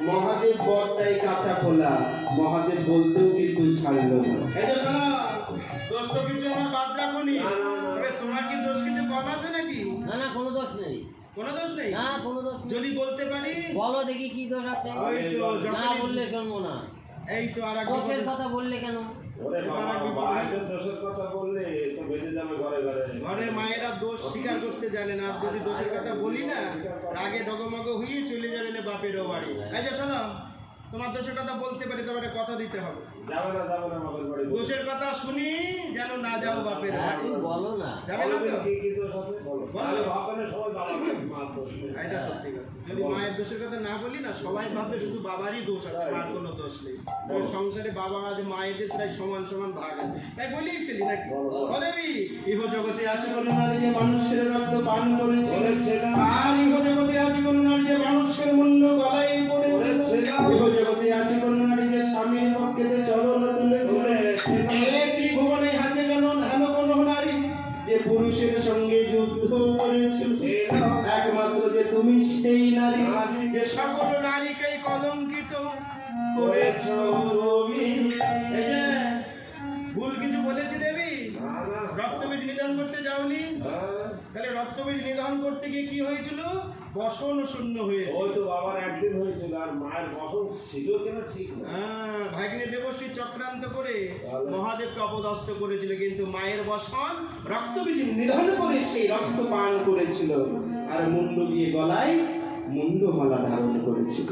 মহাদেব বরটাই কাঁচা খোলা, মহাদেব বলতেও কিন্তু ছাড়ল না। এই যে শোনো, দোষ তো কিছু আমার বাদ রাখুনি, তবে তোমার কি দোষ কিছু কম আছে নাকি? না না, কোনো দোষ নেই। কোনো দোষ নেই? না, কোনো দোষ নেই। যদি বলতে পারি, বলো দেখি কি দোষ আছে। ওই তো না বললে শুনবো না। এই তো আর দোষের কথা বললে কেন? ওরে বাবা, মায়েদের দোষের কথা বললে তো বেঁচে যাবে ঘরে ঘরে। ঘরের মায়েরা দোষ স্বীকার করতে জানে না, আর যদি দোষের কথা বলি না, রাগে ডগমগ হয়ে চলে যাবে না বাপেরও বাড়ি। এই যে শোনো, তোমার দোষের কথা বলতে পারি, তোমার একটা কথা দিতে হবে। যাবে না বাপের বাড়ি। দোষের কথা শুনি যেন না যাও বাপের হ্যাঁ, বাড়ি। তুমি বলো না। যাবে না তো? কি দোষ আছে বলো। তাহলে ভাববে সবাই দাঁড়াবে মা দোষ নেই। এটা সত্যি কথা। যদি মায়ের দোষের কথা না বলি না, সবাই ভাববে শুধু বাবারই দোষ আছে, মার কোনো দোষ নেই। তবে সংসারে বাবা আজ মায়েদের প্রায় সমান সমান ভাগ আছে, তাই বলেই ফেলি নাকি। বলেবি ইহ জগতে আছে কোনো নারী যে মানুষের রক্ত পান করেছিল, আর ইহ জগতে আছে কোনো নারী যে মানুষের মুন্ড গলায় পড়েছিল, ইহ জগতে আছে কোনো নারী যে স্বামীর পক্ষেতে চরণ তুলেছিল, এই ত্রিভুবনে আছে কেন হেন কোনো নারী যে পুরুষের সঙ্গে যুদ্ধ করেছিল। একমাত্র যে তুমি সেই নারী যে সকল নারীকেই কলঙ্কিত করেছ তুমি। এই যে ভুল কিছু বলেছি দেবী? রক্তবীজ নিধন করতে যাওনি? তাহলে রক্তবীজ নিধন করতে গিয়ে কি হয়েছিল? বসন শূন্য হয়েছে। ওই তো বাবার একদিন হয়েছিল, আর মায়ের বসন ছিল কিনা ঠিক না। ভাগ্নে দেবশ্রী চক্রান্ত করে মহাদেবকে অপদস্থ করেছিল, কিন্তু মায়ের বসন রক্তবীজ নিধন করে সেই রক্ত পান করেছিল, আর মুন্ড দিয়ে গলায় মুন্ডমালা ধারণ করেছিল।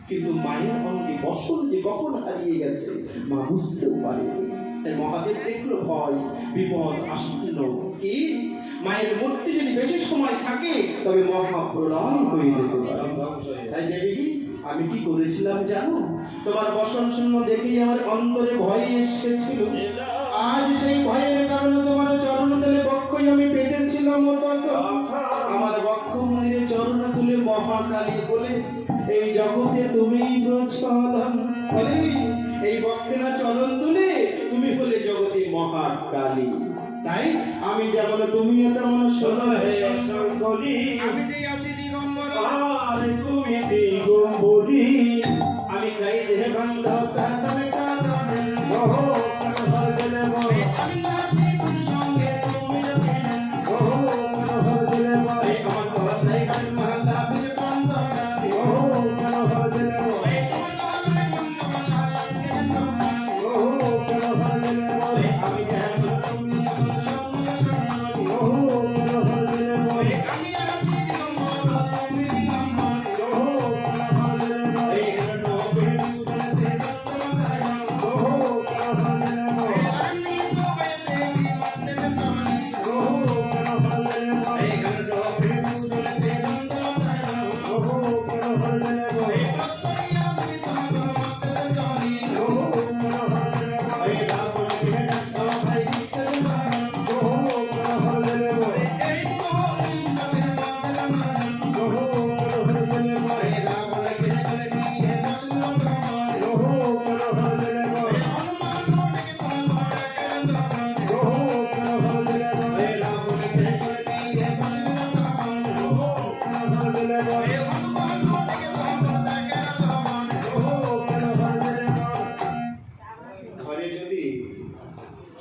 কিন্তু মায়ের অঙ্গে বসন যে কখন হারিয়ে গেছে মা বুঝতেও পারেনি। তাই মহাদেব দেখলো ভয় বিপদ আসন্ন, কি মায়ের মূর্তি যদি বেশি সময় থাকে তবে মহাপ্রলয় হয়ে যেতে পারে। তাই দেবী আমি কি করেছিলাম জানো? তোমার বসন শূন্য দেখেই আমার অন্তরে ভয় এসেছিল। আজ সেই ভয়ের কারণে তোমার চরণ তলে বক্ষই আমি পেতেছিলাম। আমার বক্ষ মন্দিরে চরণ তুলে মহাকালী বলে এই জগতে তুমি প্রচলন। এই বক্ষে না চরণ তুলে তুমি হলে জগতে মহাকালী। তাই আমি যেমন তুমিও তেমন শোনো হে শঙ্করী। আমি যে আছি দিগম্বর আর তুমি দিগম্বরী। আমি গাই দেহ বন্ধ তাহলে কারণে ওহো কেন হরজলে মরে। আমি নাচি কোন সঙ্গে তুমি রবে ওহো কেন হরজলে মরে। আমার কথাই গান মহালা বিলে বন্ধ ওহো কেন হরজলে মরে। ওহো কেন হরজলে মরে। আমি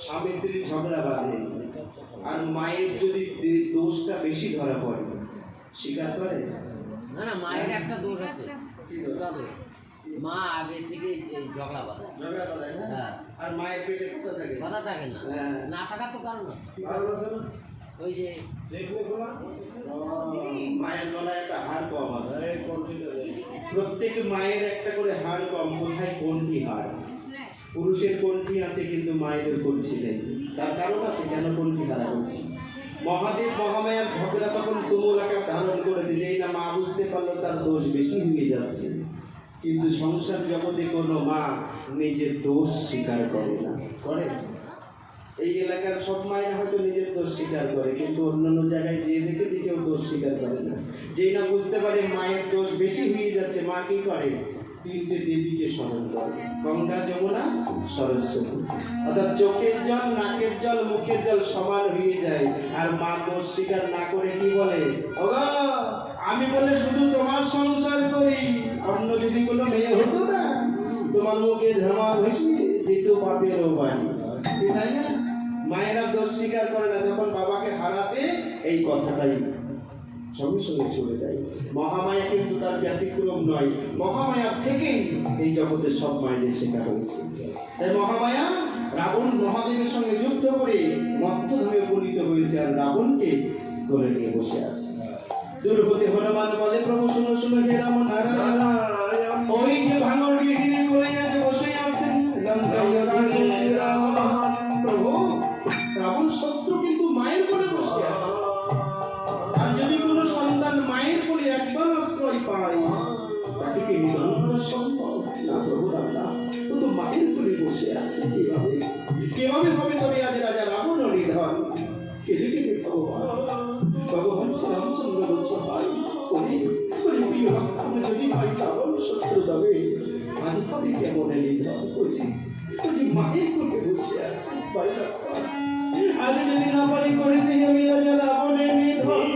স্বামী স্ত্রীর ঝগড়া বাঁধে আর মায়ের যদি দোষটা বেশি ধরা পড়ে স্বীকার করে না না, মায়ের একটা দোষ আছে। মা আগে থেকে ঝগড়া বাঁধে। হ্যাঁ, আর মায়ের পেটে কথা থাকে কথা থাকে না, না থাকার তো কারণ না। ওই যে মায়ের গলায় একটা হাড় কম আছে। প্রত্যেক মায়ের একটা করে হাড় কম। কোথায় কোনটি হাড়? পুরুষের কোনটি আছে কিন্তু মায়েদের কোনটি নেই। তার কারণ আছে কেন কোনটি হারা হচ্ছে। মহাদেব মহামায়ার ঝগড়া তখন তুমুল আকার ধারণ করে যেই না মা বুঝতে পারলো তার দোষ বেশি হয়ে যাচ্ছে। কিন্তু সংসার জগতে কোনো মা নিজের দোষ স্বীকার করে না। করে এই এলাকার সব মায়েরা হয়তো নিজের দোষ স্বীকার করে, কিন্তু অন্যান্য জায়গায় যেয়ে দেখেছি কেউ দোষ স্বীকার করে না। যেই না বুঝতে পারে মায়ের দোষ বেশি হয়ে যাচ্ছে, মা কি করে? তিনটে দেবীকে স্মরণ করে, গঙ্গা যমুনা সরস্বতী। অর্থাৎ চোখের জল নাকের জল মুখের জল সমান হয়ে যায়। আর মা দোষ স্বীকার না করে কি বলে? ওগো আমি বলে শুধু তোমার সংসার করি, অন্য যদি কোনো মেয়ে হতো না তোমার মুখে ধামা ভেসে যেত পাপেরও বাড়ি। তাই না? মায়েরা দোষ স্বীকার করে না, যখন বাবাকে হারাতে এই কথাটাই সঙ্গে সঙ্গে চলে যায়। মহামায়া কিন্তু তার ব্যতিক্রম নয়। মহামায়া থেকেই এই জগতের সব মায়েদের শেখা হয়েছে। তাই মহামায়া রাবণ মহাদেবের সঙ্গে যুদ্ধ করে মত্তধামে উপনীত হয়েছে, আর রাবণকে ধরে নিয়ে বসে আছে। দূর হতে হনুমান বলে প্রভু শুনো শুনো হে রাম নারায়ণ। ওই যে ভাঙর সম্ভব না প্রভু রান্না ও তো মায়ের কোলে বসে আছে কিভাবে কিভাবে হবে তবে আজ রাজা রাবণ নিধন কেঁদে কেঁদে ভগবান শ্রীরামচন্দ্র বলছে ভাই ওরে ওরে প্রিয় ভক্ত যদি ভাই রাবণ শত্রু তবে আজ হবে কেমন নিধন বলছি বলছি মায়ের কোলে বসে আছে ভাই আজ যদি না পারি করে দিই আমি রাজা রাবণের নিধন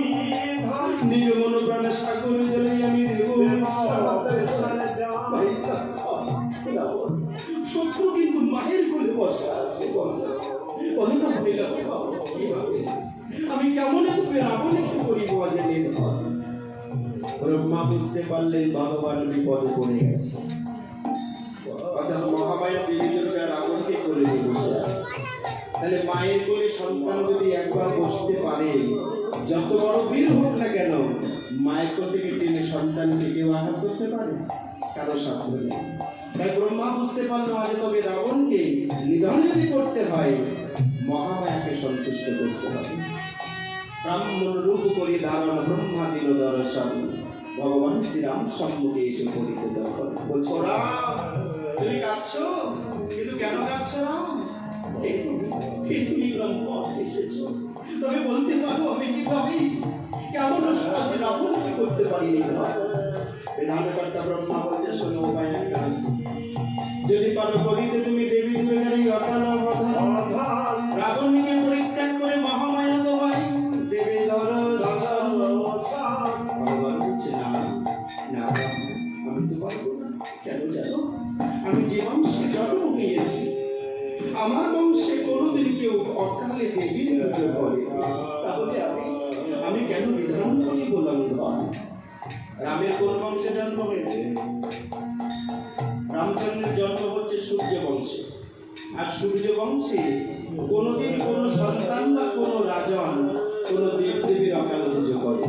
নিজ মন প্রাণে সাগর জলে আমি দেব শত্রু কিন্তু মায়ের কোলে বসে আছে আমি কেমন তুমি রাবণকে করিব আজ নিধন ব্রহ্মা বুঝতে পারলেন ভগবান বিপদে পড়ে গেছে অর্থাৎ মহামায়া দেবী দুর্গা রাবণকে কোলে নিয়ে বসে আছে তাহলে মায়ের কোলে সন্তান যদি একবার বসতে পারে যত বড় বীর হোক না কেন মায়ের কোল থেকে টেনে সন্তানকে কেউ আঘাত করতে পারে কারো সাধ্য নেই তাই ব্রহ্মা বুঝতে পারলো আজ তবে রাবণকে নিধন যদি করতে হয় মহামায়াকে সন্তুষ্ট করতে হবে ব্রাহ্মণ রূপ করি ধারণ ব্রহ্মা দিল দর্শন ভগবান শ্রীরাম সম্মুখে এসে পরিচিত করে বলছো রাম তুমি কাঁদছো কিন্তু কেন কাঁদছো রাম তুমি ব্রহ্ম এসেছো তবে বলতে পারো আমি কিভাবে কেমন সহজ রাবণকে করতে পারিনি বিধানকর্তা ব্রহ্মা বলতে শোনো উপায় একটা আছে যদি পারো করিতে তুমি দেবী দুর্গার এই অকাল অবধান রাবণকে পরিত্যাগ করে মহামায়া তোমায় দেবী দর্শন ভগবান বলছে না না আমি তো পারবো না কেন জানো আমি যে বংশে জন্ম নিয়েছি আমার বংশে কোনোদিন কেউ অকালে দেবীর পুজো করে তাহলে আমি কেন বিধান করি বললাম রামের কোন বংশে জন্ম হয়েছে রামচন্দ্রের জন্ম হচ্ছে সূর্য বংশে আর সূর্য বংশে কোনোদিন কোনো সন্তান বা কোনো রাজন কোনো দেবদেবীর অকাল পুজো করে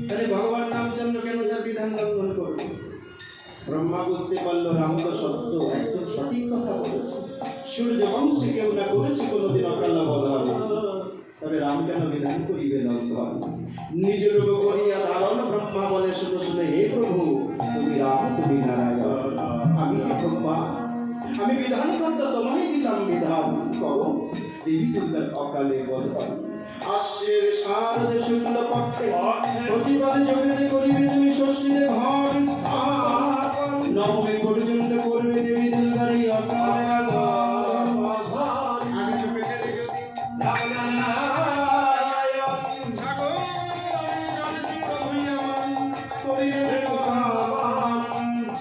তাহলে ভগবান রামচন্দ্র কেন তার বিধান লঙ্ঘন করবে ব্রহ্মা বুঝতে পারলো রাম তো সত্য একদম সঠিক কথা বলেছে সূর্য বংশে কেউ না করেছে কোনোদিন অকাল অবধান তবে রাম কেন বিধান করিবে লঙ্ঘন নিজ রূপ করিয়া ধারণ ব্রহ্মা বলে শুনে শুনে হে প্রভু তুমি রাম তুমি নারায়ণ আমি যে ব্রহ্মা আমি বিধান করতে তোমায় দিলাম বিধান করো দেবী দুর্গার অকালে বধন আশ্বের শারদ শুক্ল পক্ষে প্রতিবার যোগেতে করিবে তুমি ষষ্ঠীতে ঘর স্থাপন নবমী পর্যন্ত করবে দেবী দুর্গার এই অকালে আগে চোখে গেলে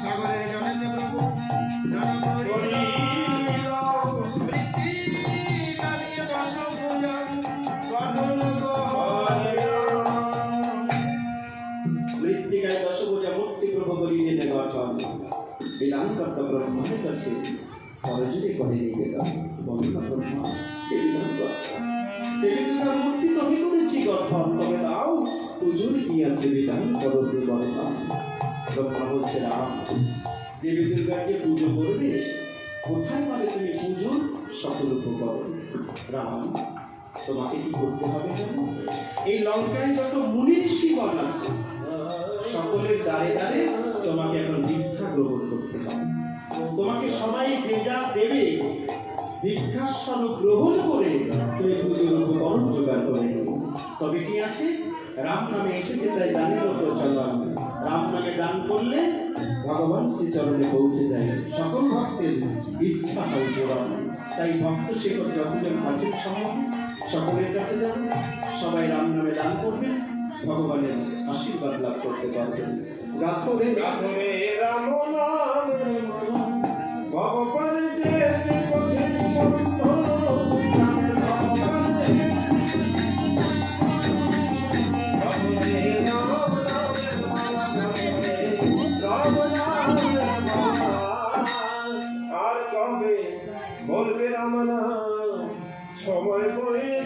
সাগরের জলে মৃত্তিকায় দশভুজা মূর্তি প্রভু করিয়ে নেবে গঠন বিধানকর্তা ব্রহ্মার কাছে করজুরি করে নিবেদন বন্ধুরা ব্রহ্মা দেবী দুর্গার মূর্তি তো আমি করেছি গঠন তবে তাও পুজোর কি আছে বিধান করো বর্ণন ব্রহ্মা বলছে রাম দেবী দুর্গার যে পুজো করবে কোথায় পাবে তুমি পুজোর সকল উপকরণ রাম তোমাকে কি করতে হবে জানো এই লঙ্কায় যত মুনি ঋষিগণ আছে সকলের দ্বারে দ্বারে তোমাকে এখন দীক্ষা গ্রহণ করতে হবে তোমাকে সবাই যে যা দেবে ভিক্ষার স্বরূপ গ্রহণ করে তুমি পুজোর উপকরণ জোগাড় করে নেবে তবে কি আছে রাম নামে এসেছে তাই দানের প্রচলন রাম নামে দান করলে ভগবান শ্রীচরণে পৌঁছে যায় সকল ভক্তের ইচ্ছা হয় পূরণ তাই ভক্ত শেখর যতজন আছেন সকলের কাছে যাবেন সবাই রাম নামে দান করবেন ভগবানের আশীর্বাদ লাভ করতে পারবেন গাথরে গাথরে রাম নামে ভগবান দেবে কঠিন আর কবে বলবে রামনা সময় বয়ে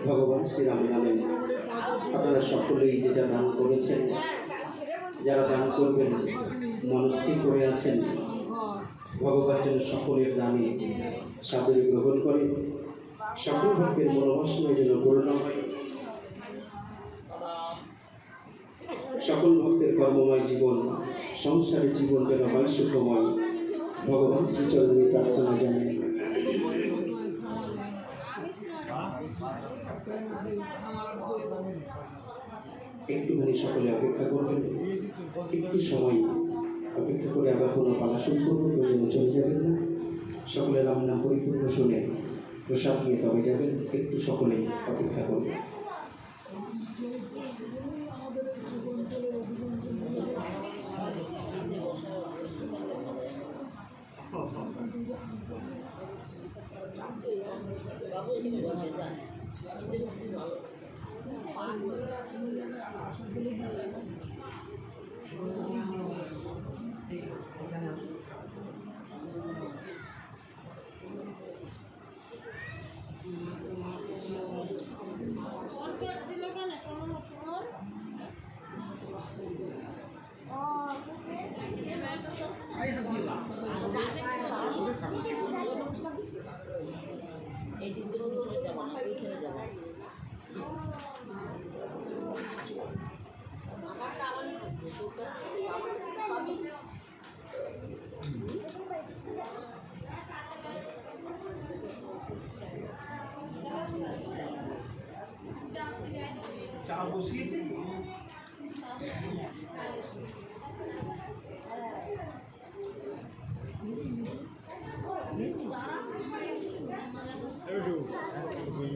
ভগবান শ্রীরাম নামে আপনারা সকলেই যেটা দান করেছেন, যারা দান করবেন মনস্থির করে আছেন, ভগবান যেন সকলের দানে সাদরে গ্রহণ করে, সকল ভক্তের মনোবাসনা যেন পূর্ণ হয়, সকল ভক্তের কর্মময় জীবন, সংসারের জীবন যেন হয় সুখময়। ভগবান শ্রীচরণে প্রার্থনা জানাই। একটুখানি সকলে অপেক্ষা করবেন, একটু সময় অপেক্ষা করে আবার কোনো পালা শুরু করবো, চলে যাবেন না। সকলে রাম নাম পরিপূর্ণ শুনে প্রসাদ নিয়ে তবে যাবেন, একটু সকলে অপেক্ষা করবেন। চা বসিয়েছে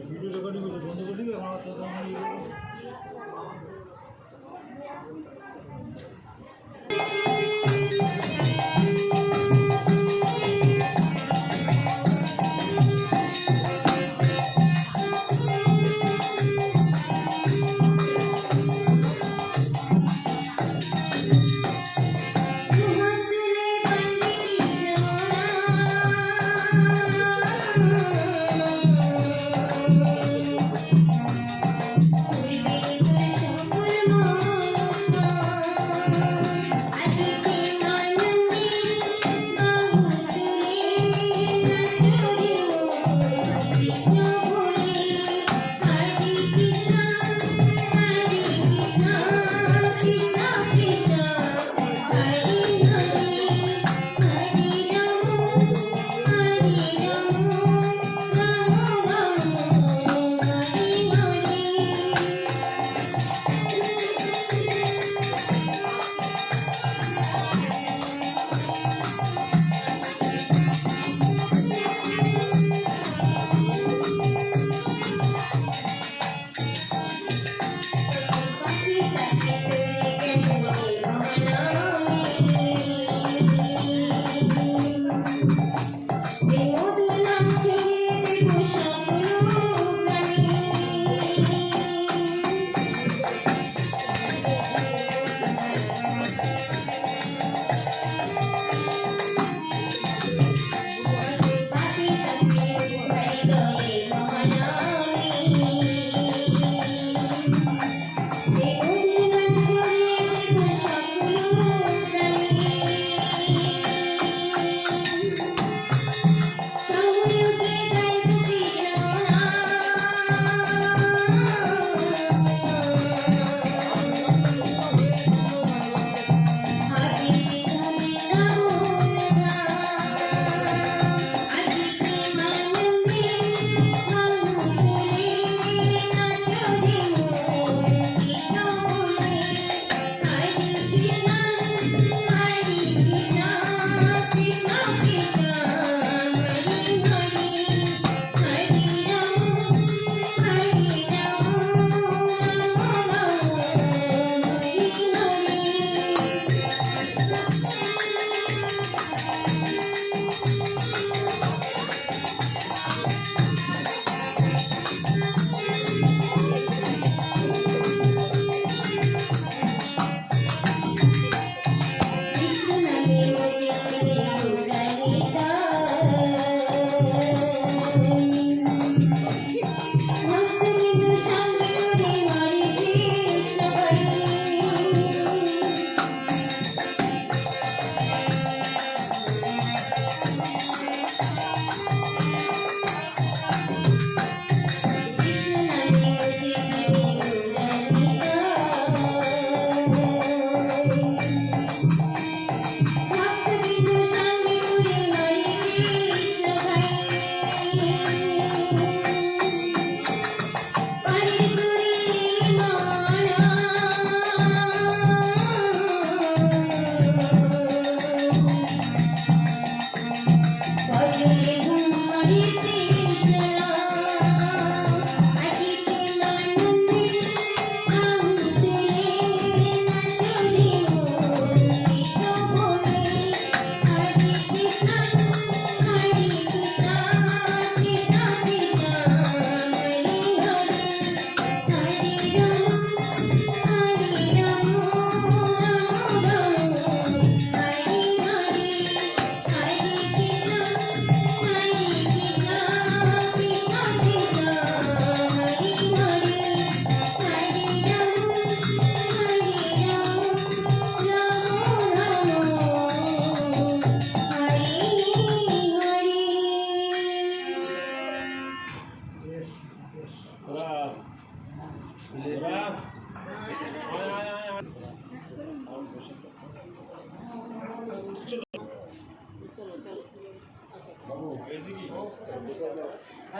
ভিডিও রেকর্ডিং বন্ধ করে দিবে আমার Thank you.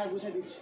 হ্যাঁ গুছিয়ে দিচ্ছি।